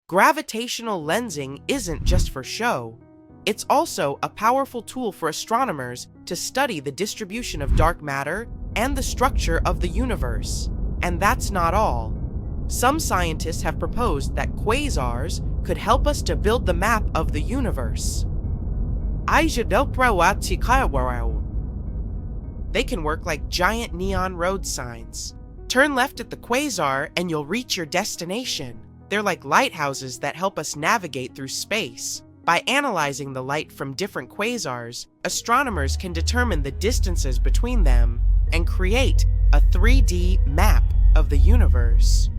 Speaker 1: Gravitational lensing isn't just for show. It's also a powerful tool for astronomers to study the distribution of dark matter and the structure of the universe. And that's not all. Some scientists have proposed that quasars could help us to build the map of the universe. They can work like giant neon road signs. Turn left at the quasar and you'll reach your destination. They're like lighthouses that help us navigate through space. By analyzing the light from different quasars, astronomers can determine the distances between them and create a 3D map of the universe.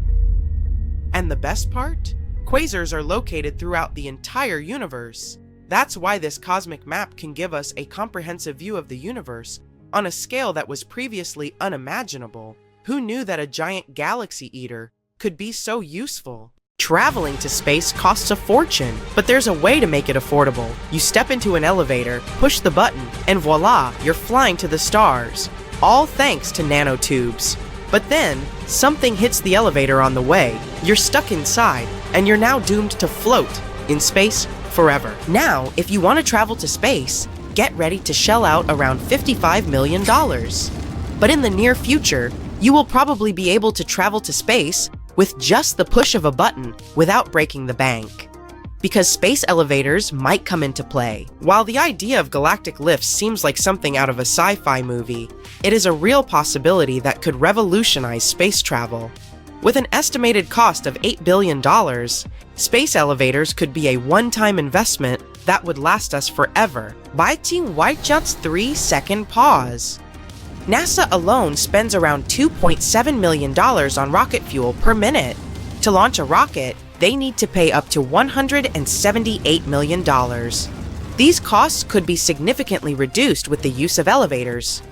Speaker 1: And the best part? Quasars are located throughout the entire universe. That's why this cosmic map can give us a comprehensive view of the universe on a scale that was previously unimaginable. Who knew that a giant galaxy eater could be so useful? Traveling to space costs a fortune, but there's a way to make it affordable. You step into an elevator, push the button, and voila, you're flying to the stars. All thanks to nanotubes. But then, something hits the elevator on the way. You're stuck inside, and you're now doomed to float in space forever. Now, if you want to travel to space, get ready to shell out around $55 million. But in the near future, you will probably be able to travel to space with just the push of a button without breaking the bank. Because space elevators might come into play. While the idea of galactic lifts seems like something out of a sci-fi movie, it is a real possibility that could revolutionize space travel. With an estimated cost of $8 billion, space elevators could be a one-time investment that would last us forever. Biting Whitejut's 3-second pause. NASA alone spends around $2.7 million on rocket fuel per minute. To launch a rocket, they need to pay up to $178 million. These costs could be significantly reduced with the use of elevators.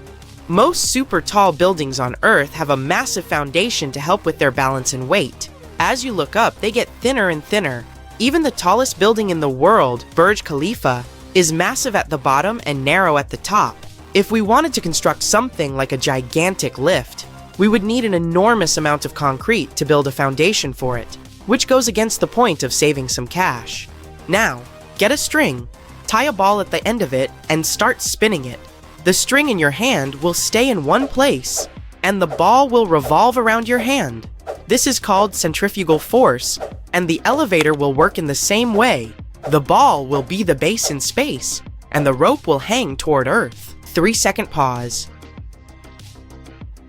Speaker 1: Most super tall buildings on Earth have a massive foundation to help with their balance and weight. As you look up, they get thinner and thinner. Even the tallest building in the world, Burj Khalifa, is massive at the bottom and narrow at the top. If we wanted to construct something like a gigantic lift, we would need an enormous amount of concrete to build a foundation for it, which goes against the point of saving some cash. Now, get a string, tie a ball at the end of it, and start spinning it. The string in your hand will stay in one place, and the ball will revolve around your hand. This is called centrifugal force, and the elevator will work in the same way. The ball will be the base in space, and the rope will hang toward Earth. 3-second pause.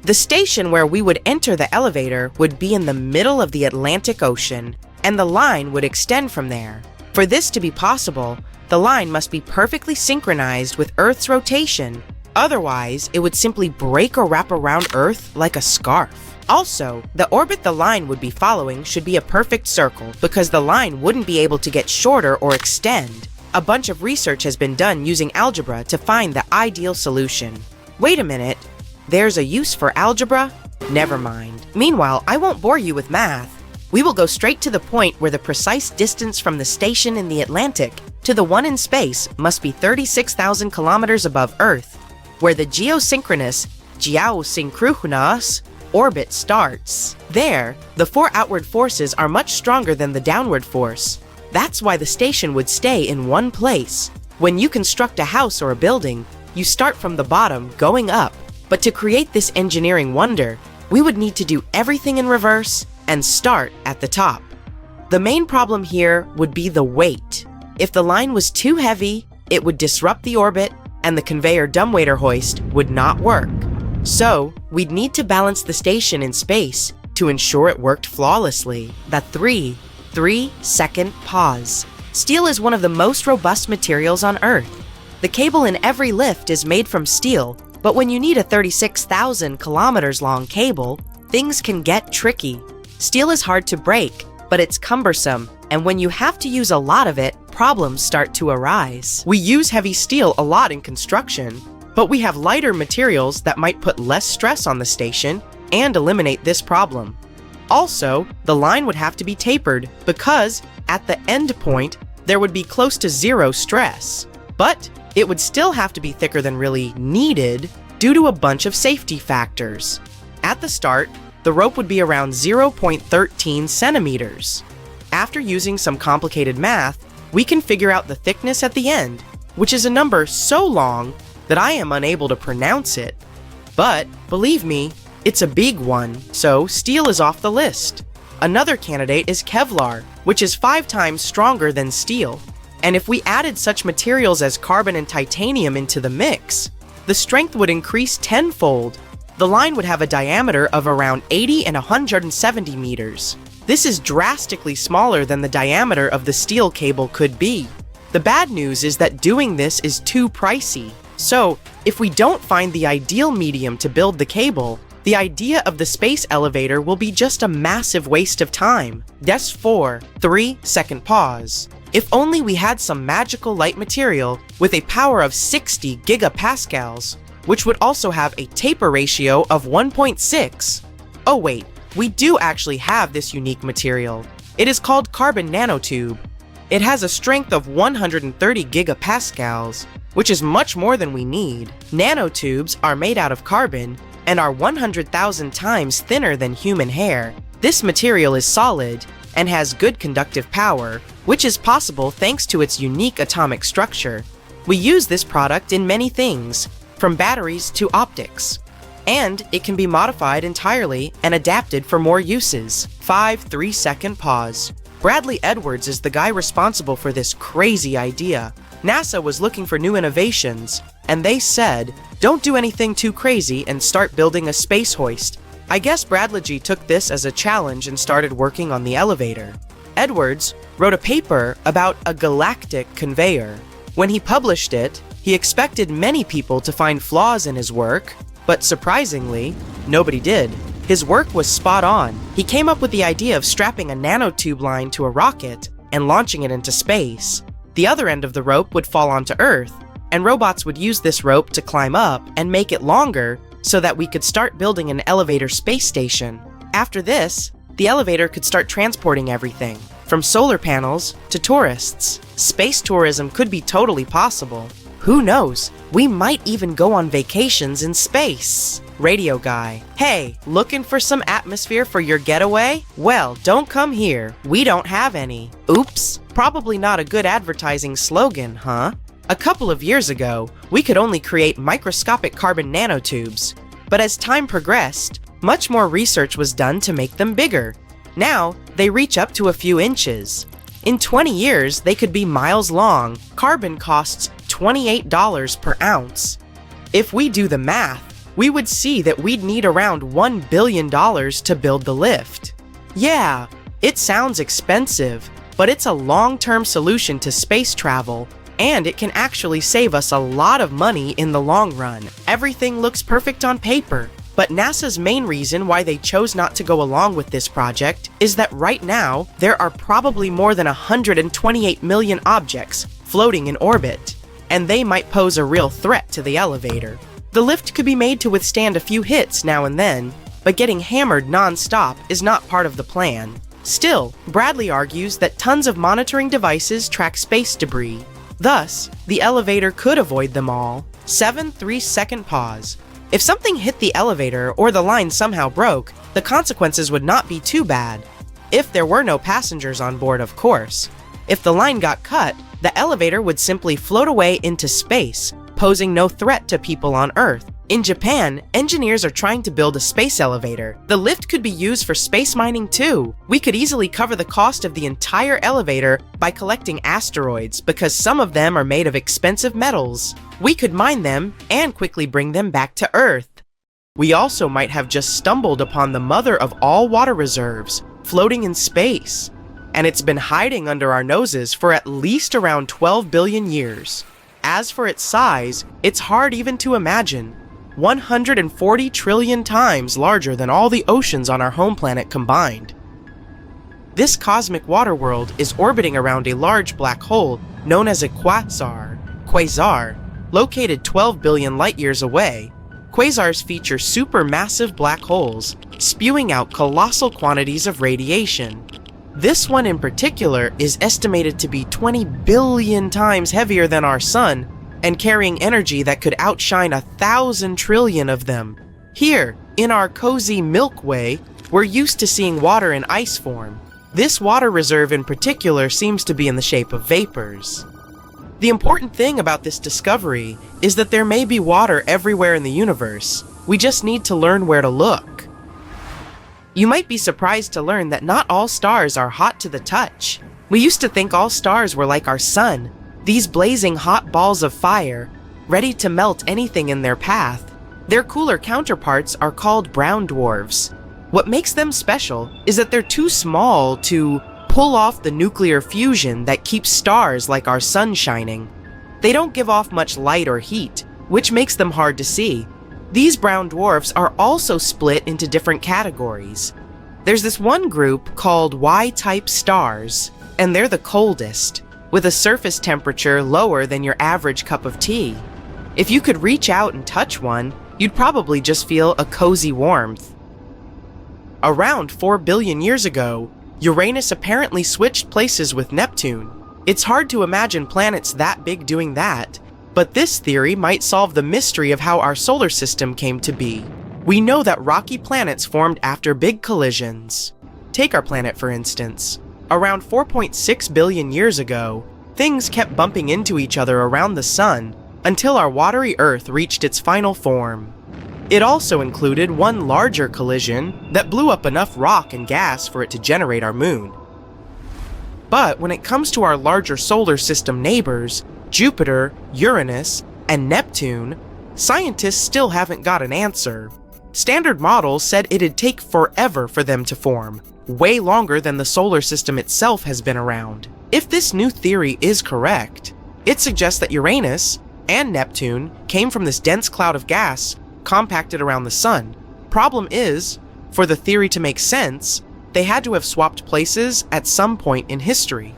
Speaker 1: The station where we would enter the elevator would be in the middle of the Atlantic Ocean, and the line would extend from there. For this to be possible, the line must be perfectly synchronized with Earth's rotation. Otherwise, it would simply break or wrap around Earth like a scarf. Also, the orbit the line would be following should be a perfect circle, because the line wouldn't be able to get shorter or extend. A bunch of research has been done using algebra to find the ideal solution. Wait a minute, there's a use for algebra? Never mind. Meanwhile, I won't bore you with math. We will go straight to the point where the precise distance from the station in the Atlantic to the one in space must be 36,000 kilometers above Earth, where the geosynchronous orbit starts. There, the 4 outward forces are much stronger than the downward force. That's why the station would stay in one place. When you construct a house or a building, you start from the bottom, going up. But to create this engineering wonder, we would need to do everything in reverse and start at the top. The main problem here would be the weight. If the line was too heavy, it would disrupt the orbit and the conveyor dumbwaiter hoist would not work. So, we'd need to balance the station in space to ensure it worked flawlessly. The 3-second pause. Steel is one of the most robust materials on Earth. The cable in every lift is made from steel, but when you need a 36,000 kilometers long cable, things can get tricky. Steel is hard to break, but it's cumbersome, and when you have to use a lot of it, problems start to arise. We use heavy steel a lot in construction, but we have lighter materials that might put less stress on the station and eliminate this problem. Also, the line would have to be tapered because, at the end point, there would be close to zero stress. But it would still have to be thicker than really needed due to a bunch of safety factors. At the start, the rope would be around 0.13 centimeters. After using some complicated math, we can figure out the thickness at the end, which is a number so long that I am unable to pronounce it. But, believe me, it's a big one, so steel is off the list. Another candidate is Kevlar, which is 5 times stronger than steel. And if we added such materials as carbon and titanium into the mix, the strength would increase tenfold. The line would have a diameter of around 80 and 170 meters. This is drastically smaller than the diameter of the steel cable could be. The bad news is that doing this is too pricey. So, if we don't find the ideal medium to build the cable, the idea of the space elevator will be just a massive waste of time. Des 4, 3-second pause. If only we had some magical light material with a power of 60 gigapascals, which would also have a taper ratio of 1.6. Oh wait, we do actually have this unique material. It is called carbon nanotube. It has a strength of 130 gigapascals, which is much more than we need. Nanotubes are made out of carbon and are 100,000 times thinner than human hair. This material is solid and has good conductive power, which is possible thanks to its unique atomic structure. We use this product in many things, from batteries to optics. And it can be modified entirely and adapted for more uses. 5 3-second pause. Bradley Edwards is the guy responsible for this crazy idea. NASA was looking for new innovations, and they said, don't do anything too crazy and start building a space hoist. I guess Bradley took this as a challenge and started working on the elevator. Edwards wrote a paper about a galactic conveyor. When he published it, he expected many people to find flaws in his work, but surprisingly, nobody did. His work was spot on. He came up with the idea of strapping a nanotube line to a rocket and launching it into space. The other end of the rope would fall onto Earth, and robots would use this rope to climb up and make it longer so that we could start building an elevator space station. After this, the elevator could start transporting everything, from solar panels to tourists. Space tourism could be totally possible. Who knows? We might even go on vacations in space. Radio guy. Hey, looking for some atmosphere for your getaway? Well, don't come here. We don't have any. Oops. Probably not a good advertising slogan, huh? A couple of years ago, we could only create microscopic carbon nanotubes. But as time progressed, much more research was done to make them bigger. Now, they reach up to a few inches. In 20 years, they could be miles long. Carbon costs $28 per ounce. If we do the math, we would see that we'd need around $1 billion to build the lift. Yeah, it sounds expensive, but it's a long-term solution to space travel, and it can actually save us a lot of money in the long run. Everything looks perfect on paper, but NASA's main reason why they chose not to go along with this project is that right now, there are probably more than 128 million objects floating in orbit, and they might pose a real threat to the elevator. The lift could be made to withstand a few hits now and then, but getting hammered non-stop is not part of the plan. Still, Bradley argues that tons of monitoring devices track space debris. Thus, the elevator could avoid them all. 7 3-second pause. If something hit the elevator or the line somehow broke, the consequences would not be too bad. If there were no passengers on board, of course. If the line got cut, the elevator would simply float away into space, posing no threat to people on Earth. In Japan, engineers are trying to build a space elevator. The lift could be used for space mining too. We could easily cover the cost of the entire elevator by collecting asteroids because some of them are made of expensive metals. We could mine them and quickly bring them back to Earth. We also might have just stumbled upon the mother of all water reserves, floating in space. And it's been hiding under our noses for at least around 12 billion years. As for its size, it's hard even to imagine. 140 trillion times larger than all the oceans on our home planet combined. This cosmic water world is orbiting around a large black hole known as a quasar, located 12 billion light-years away. Quasars feature supermassive black holes, spewing out colossal quantities of radiation. This one in particular is estimated to be 20 billion times heavier than our Sun, and carrying energy that could outshine 1,000 trillion of them. Here, in our cozy Milky Way, we're used to seeing water in ice form. This water reserve in particular seems to be in the shape of vapors. The important thing about this discovery is that there may be water everywhere in the universe. We just need to learn where to look. You might be surprised to learn that not all stars are hot to the touch. We used to think all stars were like our Sun, these blazing hot balls of fire, ready to melt anything in their path. Their cooler counterparts are called brown dwarfs. What makes them special is that they're too small to
Speaker 2: pull off the nuclear fusion that keeps stars like our sun shining. They don't give off much light or heat, which makes them hard to see. These brown dwarfs are also split into different categories. There's this one group called Y-type stars, and they're the coldest, with a surface temperature lower than your average cup of tea. If you could reach out and touch one, you'd probably just feel a cozy warmth. Around 4 billion years ago, Uranus apparently switched places with Neptune. It's hard to imagine planets that big doing that, but this theory might solve the mystery of how our solar system came to be. We know that rocky planets formed after big collisions. Take our planet, for instance. Around 4.6 billion years ago, things kept bumping into each other around the sun until our watery Earth reached its final form. It also included one larger collision that blew up enough rock and gas for it to generate our moon. But when it comes to our larger solar system neighbors, Jupiter, Uranus, and Neptune, scientists still haven't got an answer. Standard models said it'd take forever for them to form, way longer than the solar system itself has been around. If this new theory is correct, it suggests that Uranus and Neptune came from this dense cloud of gas compacted around the sun. Problem is, for the theory to make sense, they had to have swapped places at some point in history.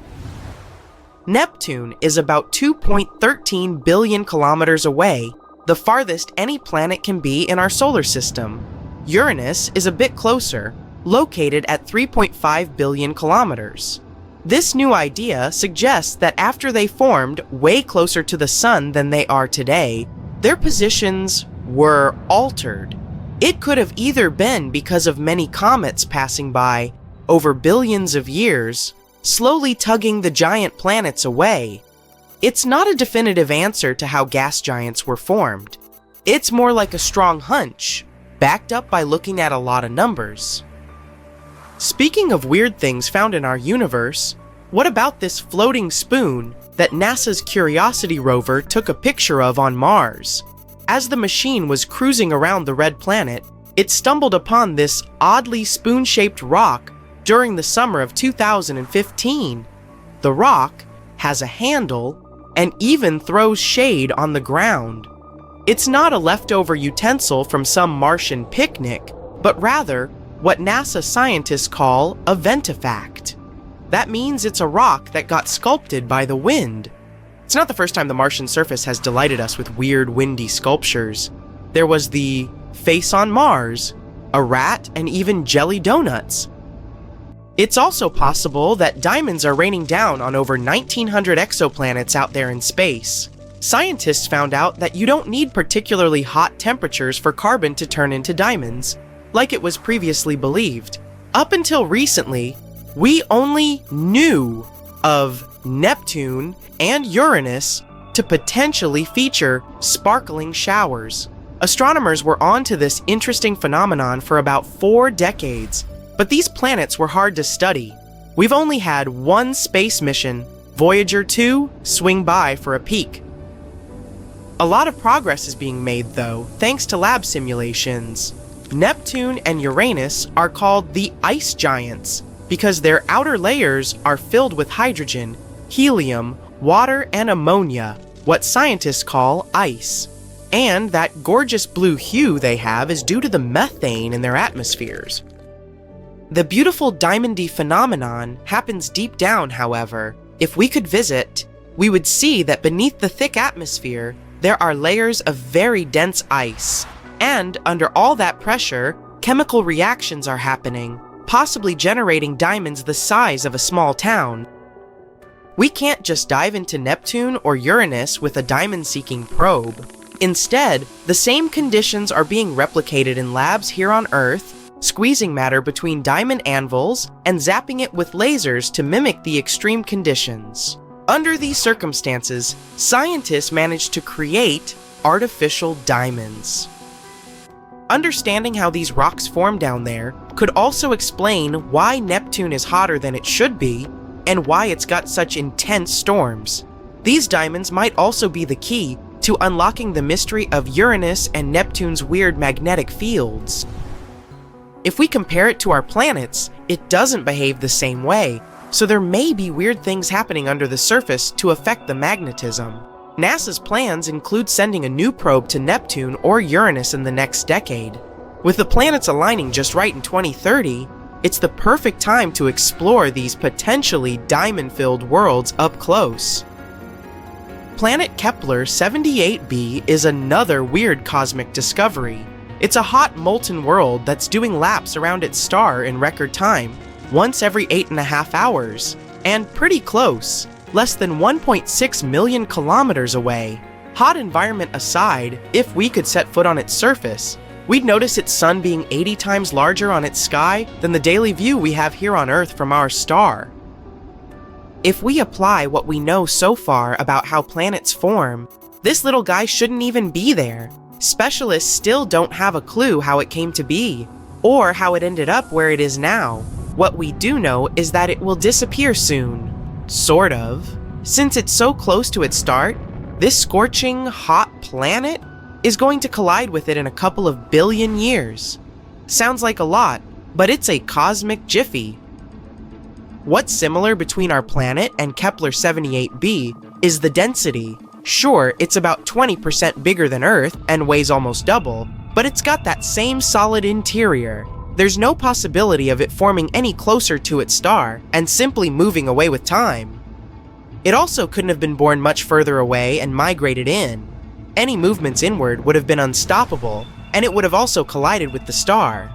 Speaker 2: Neptune is about 2.13 billion kilometers away, the farthest any planet can be in our solar system. Uranus is a bit closer, located at 3.5 billion kilometers. This new idea suggests that after they formed way closer to the sun than they are today, their positions were altered. It could have either been because of many comets passing by over billions of years, slowly tugging the giant planets away. It's not a definitive answer to how gas giants were formed. It's more like a strong hunch, backed up by looking at a lot of numbers. Speaking of weird things found in our universe, what about this floating spoon that NASA's Curiosity rover took a picture of on Mars? As the machine was cruising around the red planet, it stumbled upon this oddly spoon-shaped rock during the summer of 2015. The rock has a handle and even throws shade on the ground. It's not a leftover utensil from some Martian picnic, but rather what NASA scientists call a ventifact. That means it's a rock that got sculpted by the wind. It's not the first time the Martian surface has delighted us with weird, windy sculptures. There was the face on Mars, a rat, and even jelly donuts. It's also possible that diamonds are raining down on over 1,900 exoplanets out there in space. Scientists found out that you don't need particularly hot temperatures for carbon to turn into diamonds, like it was previously believed. Up until recently, we only knew of Neptune and Uranus to potentially feature sparkling showers. Astronomers were onto this interesting phenomenon for about 4 decades, but these planets were hard to study. We've only had one space mission, Voyager 2, swing by for a peek. A lot of progress is being made though, thanks to lab simulations. Neptune and Uranus are called the ice giants because their outer layers are filled with hydrogen, helium, water, and ammonia, what scientists call ice. And that gorgeous blue hue they have is due to the methane in their atmospheres. The beautiful diamondy phenomenon happens deep down, however. If we could visit, we would see that beneath the thick atmosphere, there are layers of very dense ice. And under all that pressure, chemical reactions are happening, possibly generating diamonds the size of a small town. We can't just dive into Neptune or Uranus with a diamond-seeking probe. Instead, the same conditions are being replicated in labs here on Earth, squeezing matter between diamond anvils and zapping it with lasers to mimic the extreme conditions. Under these circumstances, scientists managed to create artificial diamonds. Understanding how these rocks form down there could also explain why Neptune is hotter than it should be and why it's got such intense storms. These diamonds might also be the key to unlocking the mystery of Uranus and Neptune's weird magnetic fields. If we compare it to our planets, it doesn't behave the same way.
Speaker 1: so there may be weird things happening under the surface to affect the magnetism. NASA's plans include sending a new probe to Neptune or Uranus in the next decade. With the planets aligning just right in 2030, it's the perfect time to explore these potentially diamond-filled worlds up close. Planet Kepler 78b is another weird cosmic discovery. It's a hot, molten world that's doing laps around its star in record time, once every 8.5 hours, and pretty close, less than 1.6 million kilometers away. Hot environment aside, if we could set foot on its surface, we'd notice its sun being 80 times larger on its sky than the daily view we have here on Earth from our star. If we apply what we know so far about how planets form, this little guy shouldn't even be there. Specialists still don't have a clue how it came to be, or how it ended up where it is now. What we do know is that it will disappear soon. Sort of. Since it's so close to its start, this scorching, hot planet is going to collide with it in a couple of billion years. Sounds like a lot, but it's a cosmic jiffy. What's similar between our planet and Kepler 78b is the density. Sure, it's about 20% bigger than Earth and weighs almost double, but it's got that same solid interior. There's no possibility of it forming any closer to its star and simply moving away with time. It also couldn't have been born much further away and migrated in. Any movements inward would have been unstoppable, and it would have also collided with the star.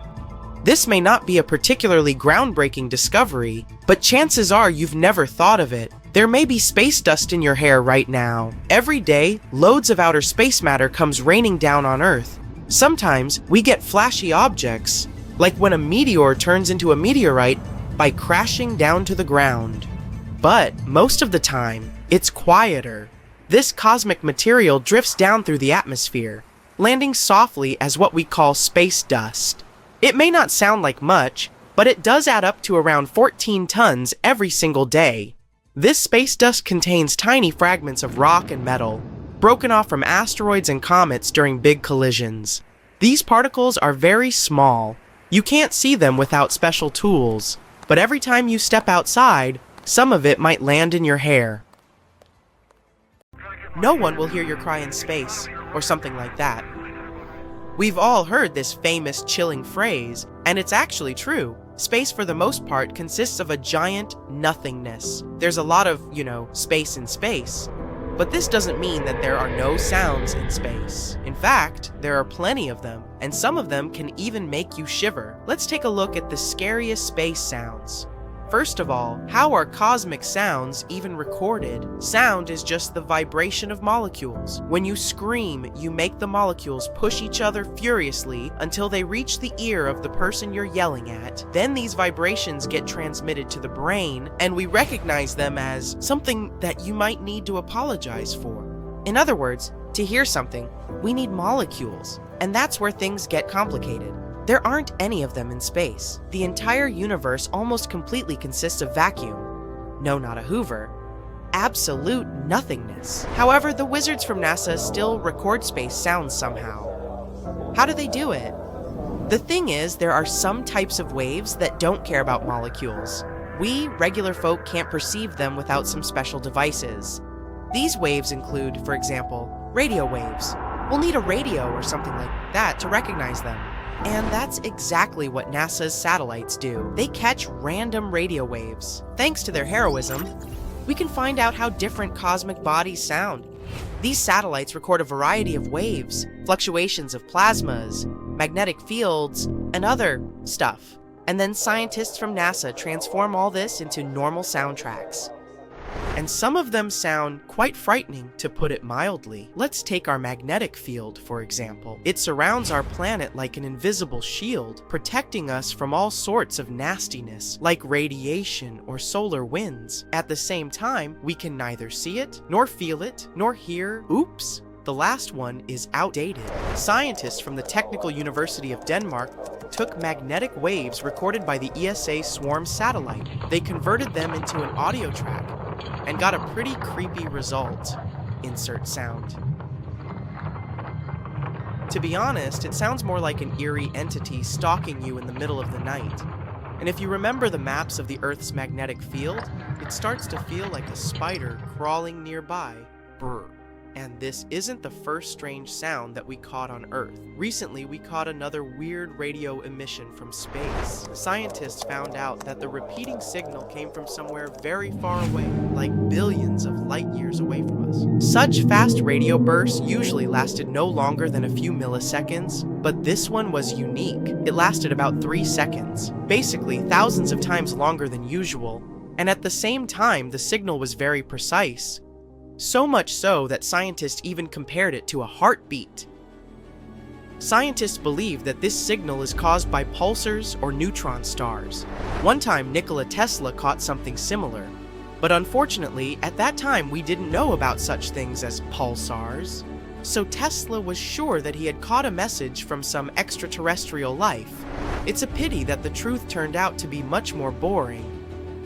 Speaker 1: This may not be a particularly groundbreaking discovery, but chances are you've never thought of it. There may be space dust in your hair right now. Every day, loads of outer space matter comes raining down on Earth. Sometimes we get flashy objects, like when a meteor turns into a meteorite by crashing down to the ground. But most of the time, it's quieter. This cosmic material drifts down through the atmosphere, landing softly as what we call space dust. It may not sound like much, but it does add up to around 14 tons every single day. This space dust contains tiny fragments of rock and metal, broken off from asteroids and comets during big collisions. These particles are very small. You can't see them without special tools, but every time you step outside, some of it might land in your hair. No one will hear your cry in space, or something like that. We've all heard this famous chilling phrase, and it's actually true. Space for the most part consists of a giant nothingness. There's a lot of, space in space. But this doesn't mean that there are no sounds in space. In fact, there are plenty of them, and some of them can even make you shiver. Let's take a look at the scariest space sounds. First of all, how are cosmic sounds even recorded? Sound is just the vibration of molecules. When you scream, you make the molecules push each other furiously until they reach the ear of the person you're yelling at. Then these vibrations get transmitted to the brain, and we recognize them as something that you might need to apologize for. In other words, to hear something, we need molecules, and that's where things get complicated. There aren't any of them in space. The entire universe almost completely consists of vacuum. No, not a Hoover. Absolute nothingness. However, the wizards from NASA still record space sounds somehow. How do they do it? The thing is, there are some types of waves that don't care about molecules. We, regular folk, can't perceive them without some special devices. These waves include, for example, radio waves. We'll need a radio or something like that to recognize them. And that's exactly what NASA's satellites do. They catch random radio waves. Thanks to their heroism, we can find out how different cosmic bodies sound. These satellites record a variety of waves, fluctuations of plasmas, magnetic fields, and other stuff. And then scientists from NASA transform all this into normal soundtracks. And some of them sound quite frightening, to put it mildly. Let's take our magnetic field, for example. It surrounds our planet like an invisible shield, protecting us from all sorts of nastiness, like radiation or solar winds. At the same time, we can neither see it, nor feel it, nor hear. Oops! The last one is outdated. Scientists from the Technical University of Denmark took magnetic waves recorded by the ESA Swarm satellite. They converted them into an audio track and got a pretty creepy result. Insert sound. To be honest, it sounds more like an eerie entity stalking you in the middle of the night. And if you remember the maps of the Earth's magnetic field, it starts to feel like a spider crawling nearby. Brr. And this isn't the first strange sound that we caught on Earth. Recently, we caught another weird radio emission from space. Scientists found out that the repeating signal came from somewhere very far away, like billions of light years away from us. Such fast radio bursts usually lasted no longer than a few milliseconds, but this one was unique. It lasted about 3 seconds, basically thousands of times longer than usual. And at the same time, the signal was very precise. So much so that scientists even compared it to a heartbeat. Scientists believe that this signal is caused by pulsars or neutron stars. One time, Nikola Tesla caught something similar, but unfortunately, at that time we didn't know about such things as pulsars. So Tesla was sure that he had caught a message from some extraterrestrial life. It's a pity that the truth turned out to be much more boring.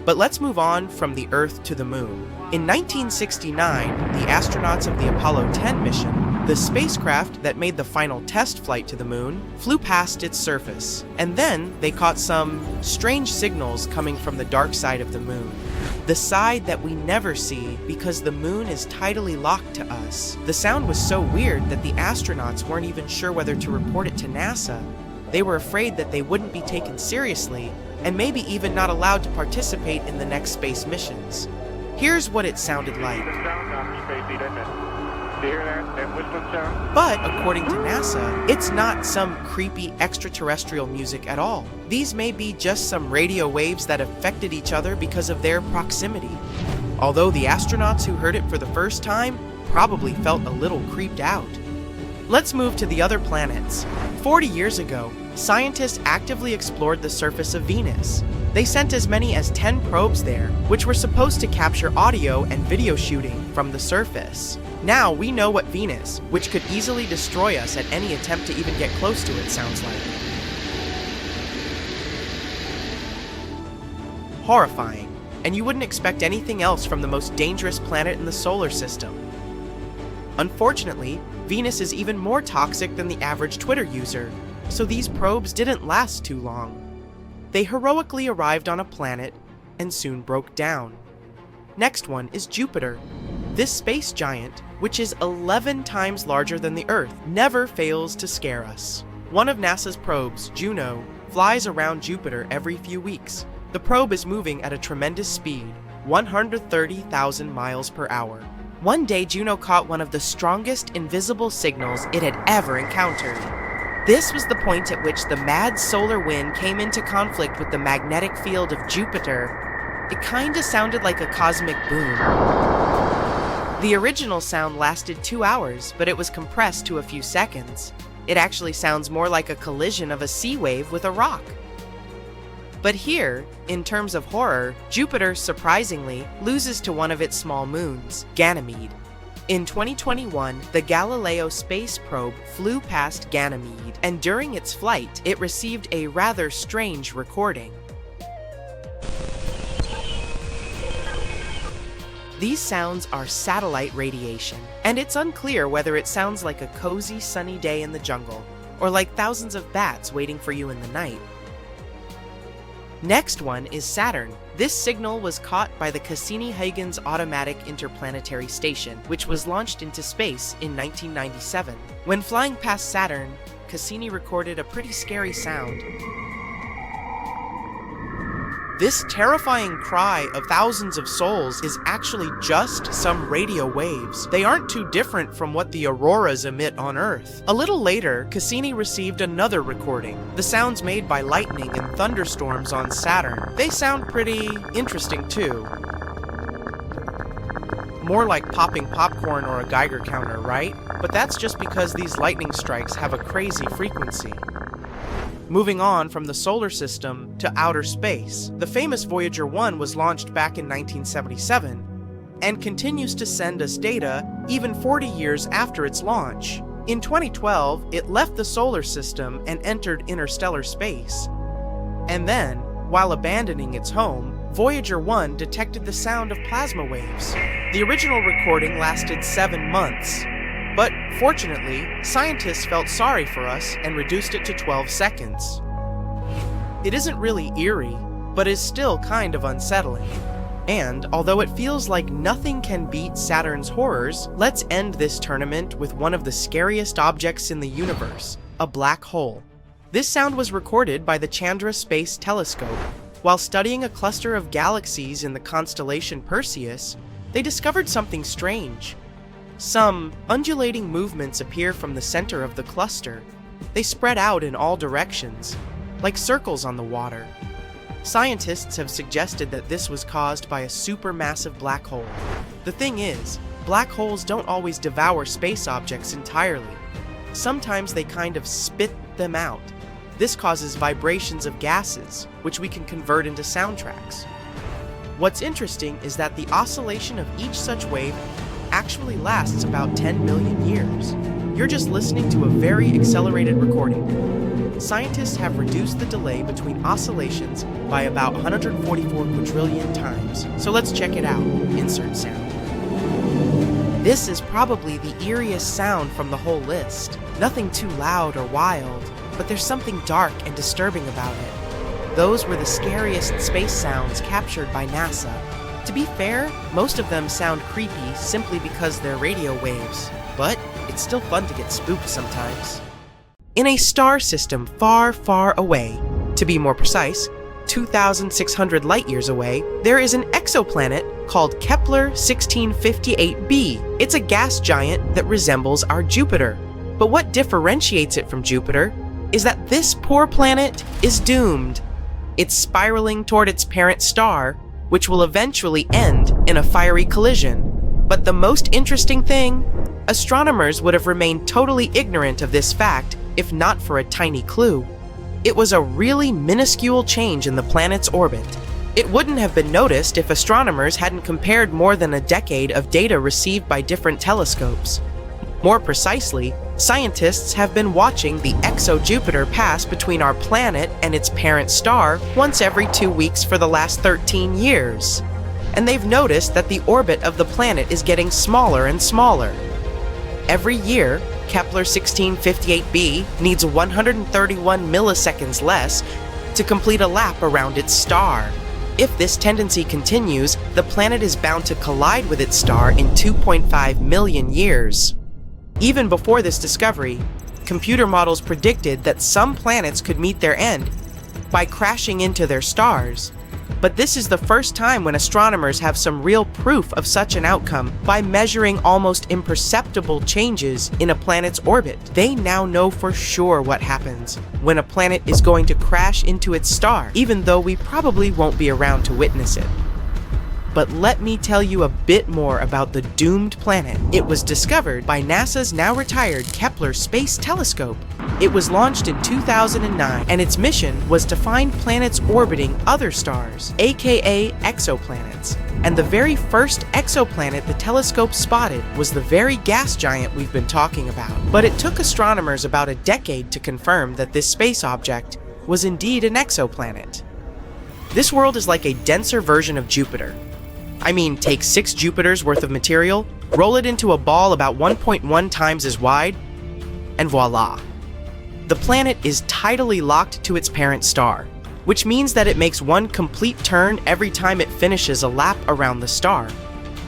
Speaker 1: But let's move on from the Earth to the Moon. In 1969, the astronauts of the Apollo 10 mission, the spacecraft that made the final test flight to the Moon, flew past its surface, and then they caught some strange signals coming from the dark side of the Moon. The side that we never see because the Moon is tidally locked to us. The sound was so weird that the astronauts weren't even sure whether to report it to NASA. They were afraid that they wouldn't be taken seriously, and maybe even not allowed to participate in the next space missions. Here's what it sounded like. But according to NASA, it's not some creepy extraterrestrial music at all. These may be just some radio waves that affected each other because of their proximity. Although the astronauts who heard it for the first time probably felt a little creeped out. Let's move to the other planets. 40 years ago, scientists actively explored the surface of Venus. They sent as many as 10 probes there, which were supposed to capture audio and video shooting from the surface. Now we know what Venus, which could easily destroy us at any attempt to even get close to it, sounds like. Horrifying, and you wouldn't expect anything else from the most dangerous planet in the solar system. Unfortunately, Venus is even more toxic than the average Twitter user, so these probes didn't last too long. They heroically arrived on a planet and soon broke down. Next one is Jupiter. This space giant, which is 11 times larger than the Earth, never fails to scare us. One of NASA's probes, Juno, flies around Jupiter every few weeks. The probe is moving at a tremendous speed, 130,000 miles per hour. One day, Juno caught one of the strongest invisible signals it had ever encountered. This was the point at which the mad solar wind came into conflict with the magnetic field of Jupiter. It kinda sounded like a cosmic boom. The original sound lasted 2 hours, but it was compressed to a few seconds. It actually sounds more like a collision of a sea wave with a rock. But here, in terms of horror, Jupiter, surprisingly, loses to one of its small moons, Ganymede. In 2021, the Galileo space probe flew past Ganymede, and during its flight, it received a rather strange recording. These sounds are satellite radiation, and it's unclear whether it sounds like a cozy sunny day in the jungle, or like thousands of bats waiting for you in the night. Next one is Saturn. This signal was caught by the Cassini-Huygens Automatic Interplanetary Station, which was launched into space in 1997. When flying past Saturn, Cassini recorded a pretty scary sound. This terrifying cry of thousands of souls is actually just some radio waves. They aren't too different from what the auroras emit on Earth. A little later, Cassini received another recording, the sounds made by lightning and thunderstorms on Saturn. They sound pretty interesting too. More like popping popcorn or a Geiger counter, right? But that's just because these lightning strikes have a crazy frequency. Moving on from the solar system to outer space, the famous Voyager 1 was launched back in 1977 and continues to send us data even 40 years after its launch. In 2012, it left the solar system and entered interstellar space. And then, while abandoning its home, Voyager 1 detected the sound of plasma waves. The original recording lasted 7 months. But fortunately, scientists felt sorry for us and reduced it to 12 seconds. It isn't really eerie, but is still kind of unsettling. And although it feels like nothing can beat Saturn's horrors, let's end this tournament with one of the scariest objects in the universe, a black hole. This sound was recorded by the Chandra Space Telescope. While studying a cluster of galaxies in the constellation Perseus, they discovered something strange. Some undulating movements appear from the center of the cluster. They spread out in all directions, like circles on the water. Scientists have suggested that this was caused by a supermassive black hole. The thing is, black holes don't always devour space objects entirely. Sometimes they kind of spit them out. This causes vibrations of gases, which we can convert into soundtracks. What's interesting is that the oscillation of each such wave actually lasts about 10 million years. You're just listening to a very accelerated recording. Scientists have reduced the delay between oscillations by about 144 quadrillion times. So let's check it out. Insert sound. This is probably the eeriest sound from the whole list. Nothing too loud or wild, but there's something dark and disturbing about it. Those were the scariest space sounds captured by NASA. To be fair, most of them sound creepy simply because they're radio waves, but it's still fun to get spooked sometimes. In a star system far, far away, to be more precise, 2,600 light-years away, there is an exoplanet called Kepler 1658b. It's a gas giant that resembles our Jupiter. But what differentiates it from Jupiter is that this poor planet is doomed. It's spiraling toward its parent star, which will eventually end in a fiery collision. But the most interesting thing, astronomers would have remained totally ignorant of this fact if not for a tiny clue. It was a really minuscule change in the planet's orbit. It wouldn't have been noticed if astronomers hadn't compared more than a decade of data received by different telescopes. More precisely, scientists have been watching the exo-Jupiter pass between our planet and its parent star once every 2 weeks for the last 13 years. And they've noticed that the orbit of the planet is getting smaller and smaller. Every year, Kepler 1658b needs 131 milliseconds less to complete a lap around its star. If this tendency continues, the planet is bound to collide with its star in 2.5 million years. Even before this discovery, computer models predicted that some planets could meet their end by crashing into their stars. But this is the first time when astronomers have some real proof of such an outcome by measuring almost imperceptible changes in a planet's orbit. They now know for sure what happens when a planet is going to crash into its star, even though we probably won't be around to witness it. But let me tell you a bit more about the doomed planet. It was discovered by NASA's now retired Kepler Space Telescope. It was launched in 2009, and its mission was to find planets orbiting other stars, aka exoplanets. And the very first exoplanet the telescope spotted was the very gas giant we've been talking about. But it took astronomers about a decade to confirm that this space object was indeed an exoplanet. This world is like a denser version of Jupiter. I mean, take 6 Jupiters worth of material, roll it into a ball about 1.1 times as wide, and voila. The planet is tidally locked to its parent star, which means that it makes one complete turn every time it finishes a lap around the star.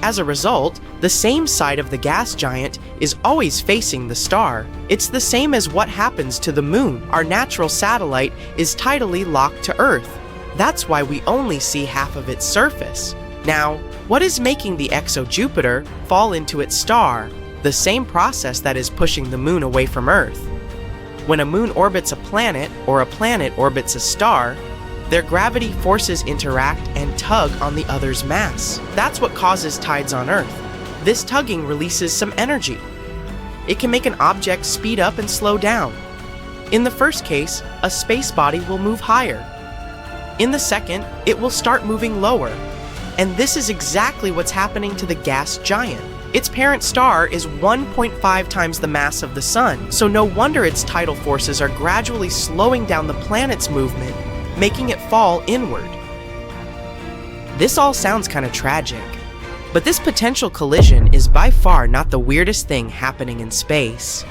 Speaker 1: As a result, the same side of the gas giant is always facing the star. It's the same as what happens to the moon. Our natural satellite is tidally locked to Earth. That's why we only see half of its surface. Now, what is making the exo-Jupiter fall into its star? The same process that is pushing the moon away from Earth. When a moon orbits a planet, or a planet orbits a star, their gravity forces interact and tug on the other's mass. That's what causes tides on Earth. This tugging releases some energy. It can make an object speed up and slow down. In the first case, a space body will move higher. In the second, it will start moving lower. And this is exactly what's happening to the gas giant. Its parent star is 1.5 times the mass of the Sun, so no wonder its tidal forces are gradually slowing down the planet's movement, making it fall inward. This all sounds kind of tragic, but this potential collision is by far not the weirdest thing happening in space.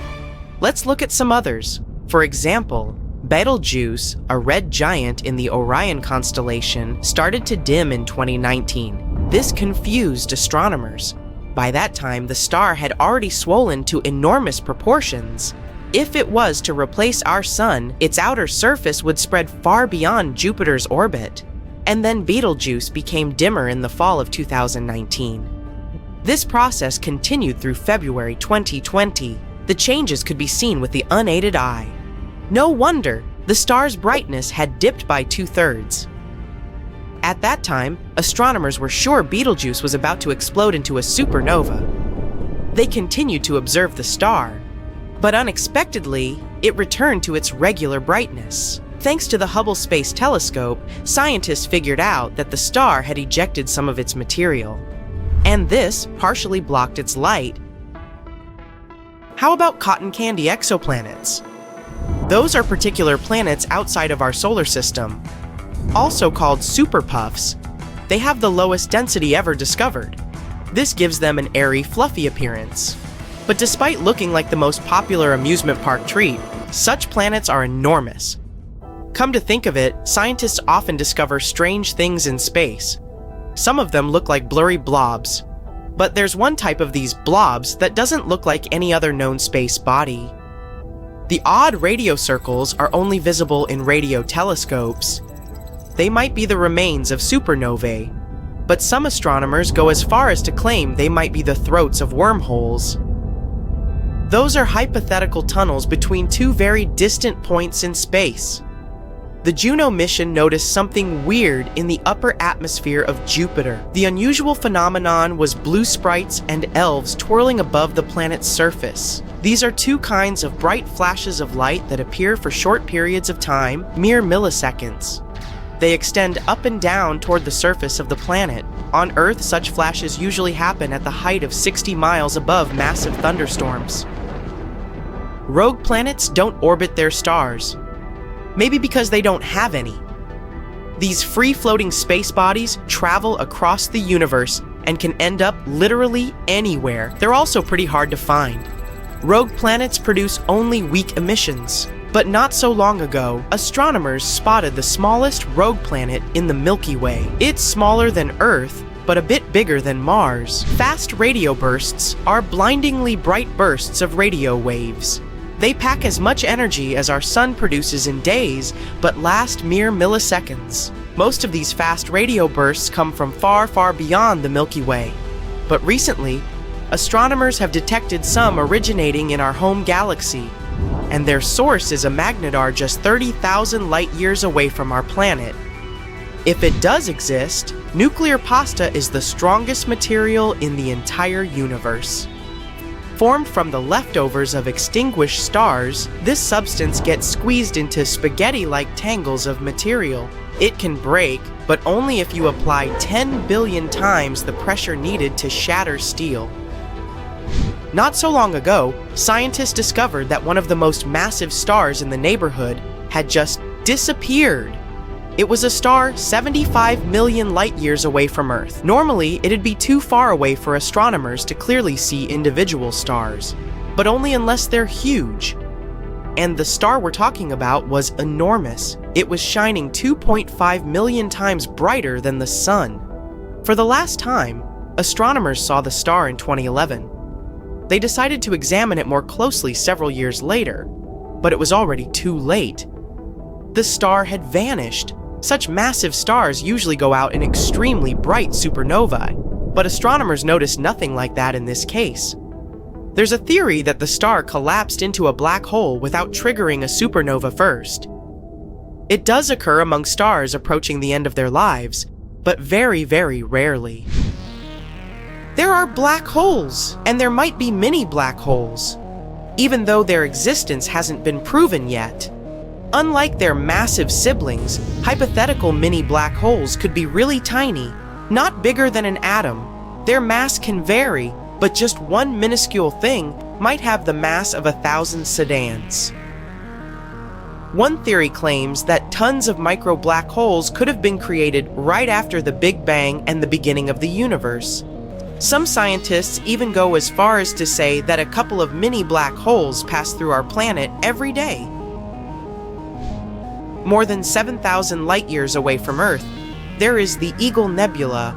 Speaker 1: Let's look at some others. For example,
Speaker 2: Betelgeuse, a red giant in the Orion constellation, started to dim in 2019. This confused astronomers. By that time, the star had already swollen to enormous proportions. If it was to replace our Sun, its outer surface would spread far beyond Jupiter's orbit. And then Betelgeuse became dimmer in the fall of 2019. This process continued through February 2020. The changes could be seen with the unaided eye. No wonder the star's brightness had dipped by 2/3. At that time, astronomers were sure Betelgeuse was about to explode into a supernova. They continued to observe the star, but unexpectedly, it returned to its regular brightness. Thanks to the Hubble Space Telescope, scientists figured out that the star had ejected some of its material, and this partially blocked its light. How about cotton candy exoplanets? Those are particular planets outside of our solar system, also called superpuffs. They have the lowest density ever discovered. This gives them an airy, fluffy appearance. But despite looking like the most popular amusement park treat, such planets are enormous. Come to think of it, scientists often discover strange things in space. Some of them look like blurry blobs. But there's one type of these blobs that doesn't look like any other known space body. The odd radio circles are only visible in radio telescopes. They might be the remains of supernovae, but some astronomers go as far as to claim they might be the throats of wormholes. Those are hypothetical tunnels between two very distant points in space. The Juno mission noticed something weird in the upper atmosphere of Jupiter. The unusual phenomenon was blue sprites and elves twirling above the planet's surface. These are two kinds of bright flashes of light that appear for short periods of time, mere milliseconds. They extend up and down toward the surface of the planet. On Earth, such flashes usually happen at the height of 60 miles above massive thunderstorms. Rogue planets don't orbit their stars. Maybe because they don't have any. These free-floating space bodies travel across the universe and can end up literally anywhere. They're also pretty hard to find. Rogue planets produce only weak emissions. But not so long ago, astronomers spotted the smallest rogue planet in the Milky Way. It's smaller than Earth, but a bit bigger than Mars. Fast radio bursts are blindingly bright bursts of radio waves. They pack as much energy as our Sun produces in days, but last mere milliseconds. Most of these fast radio bursts come from far, far beyond the Milky Way. But recently, astronomers have detected some originating in our home galaxy, and their source is a magnetar just 30,000 light-years away from our planet. If it does exist, nuclear pasta is the strongest material in the entire universe. Formed from the leftovers of extinguished stars, this substance gets squeezed into spaghetti-like tangles of material. It can break, but only if you apply 10 billion times the pressure needed to shatter steel. Not so long ago, scientists discovered that one of the most massive stars in the neighborhood had just disappeared. It was a star 75 million light-years away from Earth. Normally, it'd be too far away for astronomers to clearly see individual stars, but only unless they're huge. And the star we're talking about was enormous. It was shining 2.5 million times brighter than the Sun. For the last time, astronomers saw the star in 2011. They decided to examine it more closely several years later, but it was already too late. The star had vanished. Such massive stars usually go out in extremely bright supernovae, but astronomers noticed nothing like that in this case. There's a theory that the star collapsed into a black hole without triggering a supernova first. It does occur among stars approaching the end of their lives, but very, very rarely. There are black holes, and there might be many black holes, even though their existence hasn't been proven yet. Unlike their massive siblings, hypothetical mini black holes could be really tiny, not bigger than an atom. Their mass can vary, but just one minuscule thing might have the mass of 1,000 sedans. One theory claims that tons of micro black holes could have been created right after the Big Bang and the beginning of the universe. Some scientists even go as far as to say that a couple of mini black holes pass through our planet every day.
Speaker 1: More than 7,000 light-years away from Earth, there is the Eagle Nebula,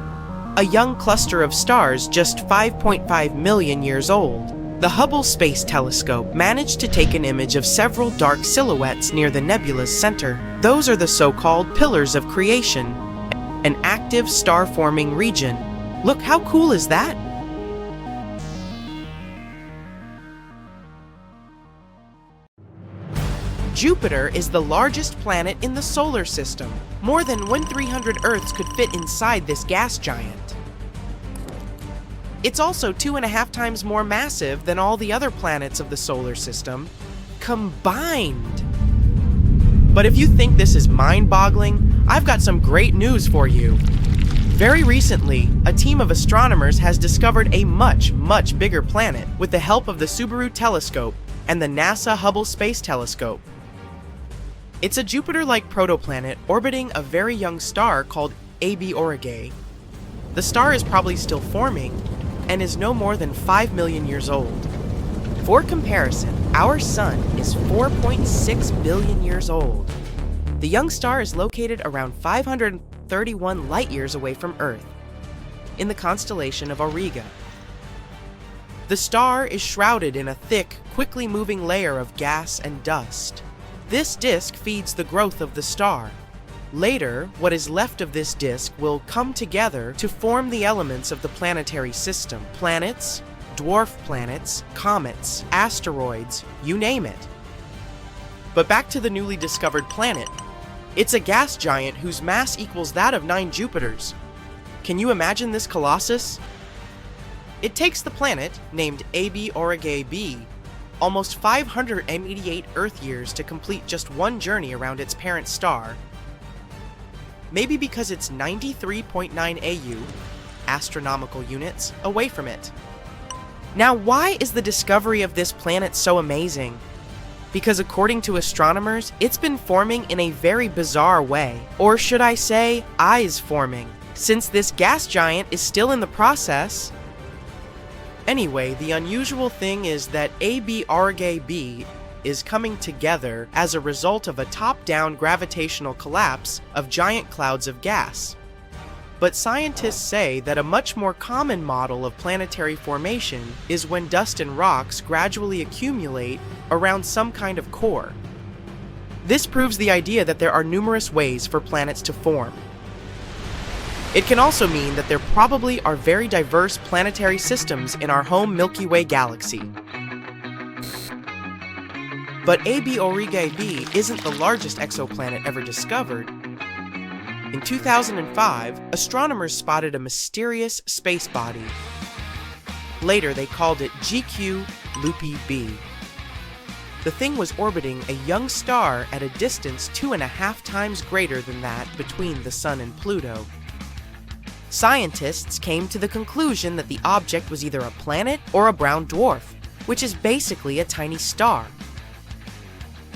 Speaker 1: a young cluster of stars just 5.5 million years old. The Hubble Space Telescope managed to take an image of several dark silhouettes near the nebula's center. Those are the so-called pillars of creation, an active star-forming region. Look, how cool is that? Jupiter is the largest planet in the solar system. More than 1,300 Earths could fit inside this gas giant. It's also 2.5 times more massive than all the other planets of the solar system combined. But if you think this is mind-boggling, I've got some great news for you. Very recently, a team of astronomers has discovered a much bigger planet with the help of the Subaru telescope and the NASA Hubble Space Telescope. It's a Jupiter-like protoplanet orbiting a very young star called AB Aurigae. The star is probably still forming and is no more than 5 million years old. For comparison, our Sun is 4.6 billion years old. The young star is located around 531 light-years away from Earth, in the constellation of Auriga. The star is shrouded in a thick, quickly moving layer of gas and dust. This disk feeds the growth of the star. Later, what is left of this disk will come together to form the elements of the planetary system. Planets, dwarf planets, comets, asteroids, you name it. But back to the newly discovered planet. It's a gas giant whose mass equals that of 9 Jupiters. Can you imagine this colossus? It takes the planet, named AB Aurigae b, almost 588 Earth years to complete just one journey around its parent star. Maybe because it's 93.9 AU, astronomical units, away from it. Now, why is the discovery of this planet so amazing? Because according to astronomers, it's been forming in a very bizarre way. Or should I say, eyes forming, since this gas giant is still in the process. Anyway, the unusual thing is that AB Aurigae b is coming together as a result of a top-down gravitational collapse of giant clouds of gas. But scientists say that a much more common model of planetary formation is when dust and rocks gradually accumulate around some kind of core. This proves the idea that there are numerous ways for planets to form. It can also mean that there probably are very diverse planetary systems in our home Milky Way galaxy. But AB Aurigae b isn't the largest exoplanet ever discovered. In 2005, astronomers spotted a mysterious space body. Later, they called it GQ Loopy b. The thing was orbiting a young star at a distance 2.5 times greater than that between the Sun and Pluto. Scientists came to the conclusion that the object was either a planet or a brown dwarf, which is basically a tiny star.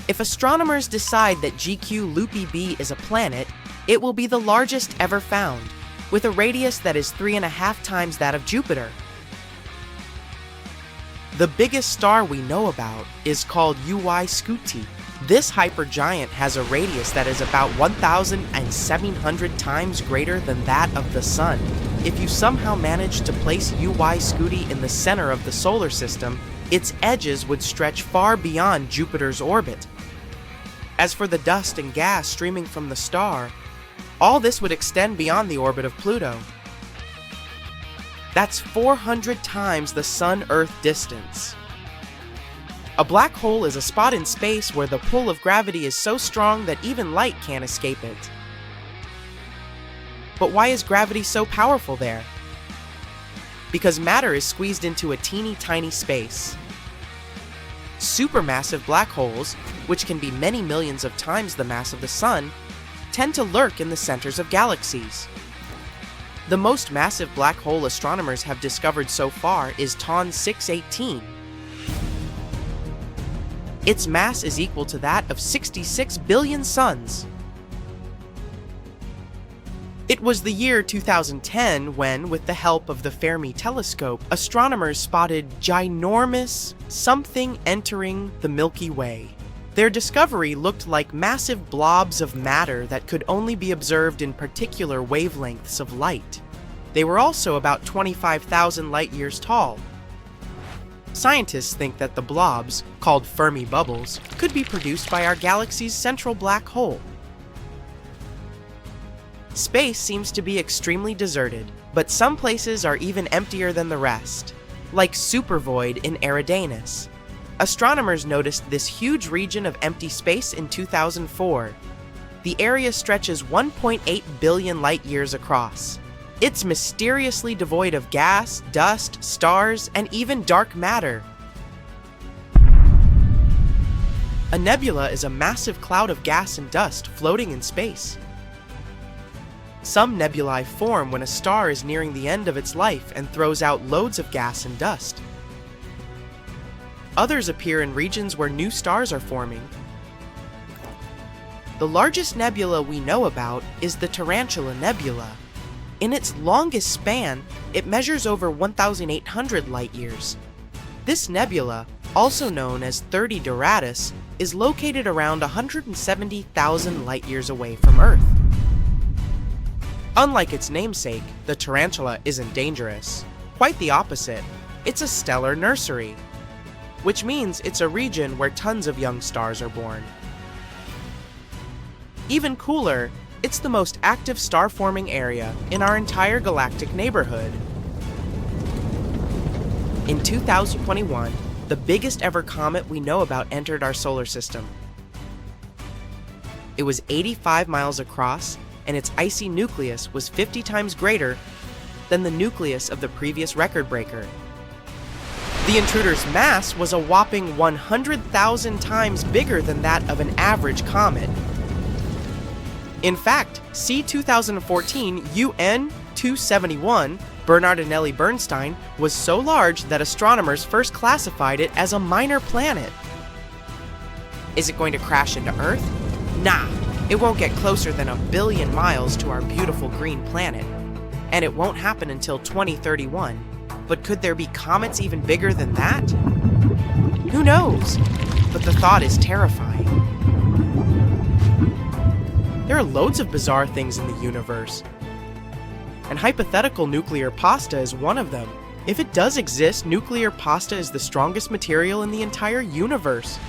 Speaker 1: If astronomers decide that GQ Loopy b is a planet, it will be the largest ever found, with a radius that is 3.5 times that of Jupiter. The biggest star we know about is called UY Scuti. This hypergiant has a radius that is about 1,700 times greater than that of the Sun. If you somehow manage to place UY Scuti in the center of the solar system, its edges would stretch far beyond Jupiter's orbit. As for the dust and gas streaming from the star, all this would extend beyond the orbit of Pluto. That's 400 times the Sun-Earth distance. A black hole is a spot in space where the pull of gravity is so strong that even light can't escape it. But why is gravity so powerful there? Because matter is squeezed into a teeny tiny space. Supermassive black holes, which can be many millions of times the mass of the Sun, tend to lurk in the centers of galaxies. The most massive black hole astronomers have discovered so far is TON 618. Its mass is equal to that of 66 billion suns. It was the year 2010 when, with the help of the Fermi telescope, astronomers spotted ginormous something entering the Milky Way. Their discovery looked like massive blobs of matter that could only be observed in particular wavelengths of light. They were also about 25,000 light-years tall. Scientists think that the blobs, called Fermi bubbles, could be produced by our galaxy's central black hole. Space seems to be extremely deserted, but some places are even emptier than the rest, like Supervoid in Eridanus. Astronomers noticed this huge region of empty space in 2004. The area stretches 1.8 billion light-years across. It's mysteriously devoid of gas, dust, stars, and even dark matter. A nebula is a massive cloud of gas and dust floating in space. Some nebulae form when a star is nearing the end of its life and throws out loads of gas and dust. Others appear in regions where new stars are forming. The largest nebula we know about is the Tarantula Nebula. In its longest span, it measures over 1,800 light-years. This nebula, also known as 30 Doradus, is located around 170,000 light-years away from Earth. Unlike its namesake, the tarantula isn't dangerous. Quite the opposite. It's a stellar nursery, which means it's a region where tons of young stars are born. Even cooler, it's the most active star-forming area in our entire galactic neighborhood. In 2021, the biggest ever comet we know about entered our solar system. It was 85 miles across, and its icy nucleus was 50 times greater than the nucleus of the previous record breaker. The intruder's mass was a whopping 100,000 times bigger than that of an average comet. In fact, C 2014 UN 271 Bernardinelli Bernstein was so large that astronomers first classified it as a minor planet. Is it going to crash into Earth? Nah, it won't get closer than 1 billion miles to our beautiful green planet, and it won't happen until 2031. But could there be comets even bigger than that? Who knows? But the thought is terrifying. There are loads of bizarre things in the universe, and hypothetical nuclear pasta is one of them. If it does exist, nuclear pasta is the strongest material in the entire universe.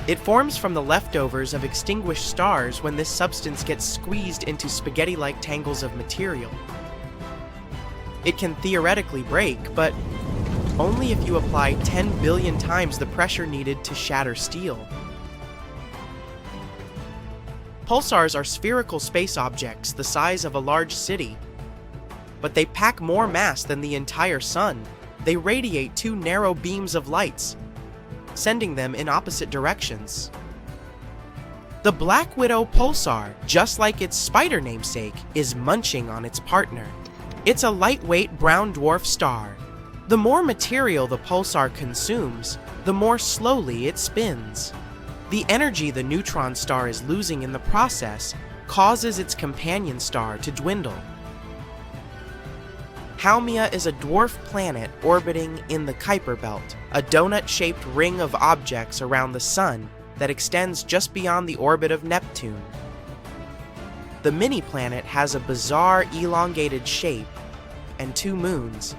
Speaker 1: It forms from the leftovers of extinguished stars when this substance gets squeezed into spaghetti-like tangles of material. It can theoretically break, but only if you apply 10 billion times the pressure needed to shatter steel. Pulsars are spherical space objects the size of a large city, but they pack more mass than the entire sun. They radiate 2 narrow beams of lights, sending them in opposite directions. The Black Widow pulsar, just like its spider namesake, is munching on its partner. It's a lightweight brown dwarf star. The more material the pulsar consumes, the more slowly it spins. The energy the neutron star is losing in the process causes its companion star to dwindle. Haumea is a dwarf planet orbiting in the Kuiper Belt, a donut-shaped ring of objects around the Sun that extends just beyond the orbit of Neptune. The mini-planet has a bizarre elongated shape and 2 moons.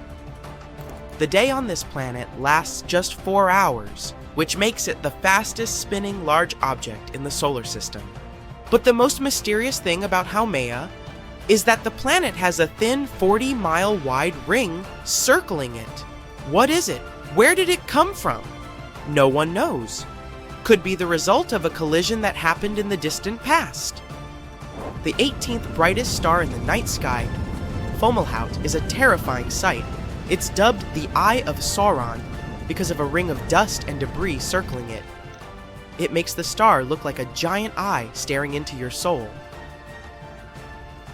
Speaker 1: The day on this planet lasts just 4 hours, which makes it the fastest spinning large object in the solar system. But the most mysterious thing about Haumea is that the planet has a thin 40-mile wide ring circling it. What is it? Where did it come from? No one knows. Could be the result of a collision that happened in the distant past. The 18th brightest star in the night sky, Fomalhaut, is a terrifying sight. It's dubbed the Eye of Sauron because of a ring of dust and debris circling it. It makes the star look like a giant eye staring into your soul.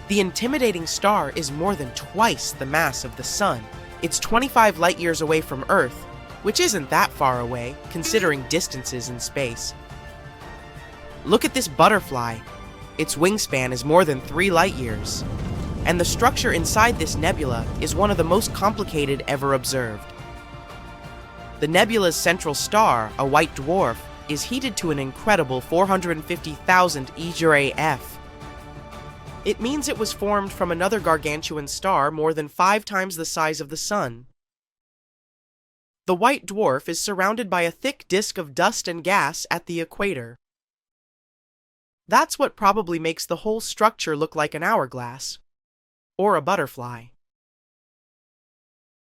Speaker 1: The intimidating star is more than twice the mass of the Sun. It's 25 light-years away from Earth, which isn't that far away, considering distances in space. Look at this butterfly. Its wingspan is more than 3 light-years. And the structure inside this nebula is one of the most complicated ever observed. The nebula's central star, a white dwarf, is heated to an incredible 450,000 EJ/F. It means it was formed from another gargantuan star more than 5 times the size of the Sun. The white dwarf is surrounded by a thick disk of dust and gas at the equator. That's what probably makes the whole structure look like an hourglass, or a butterfly.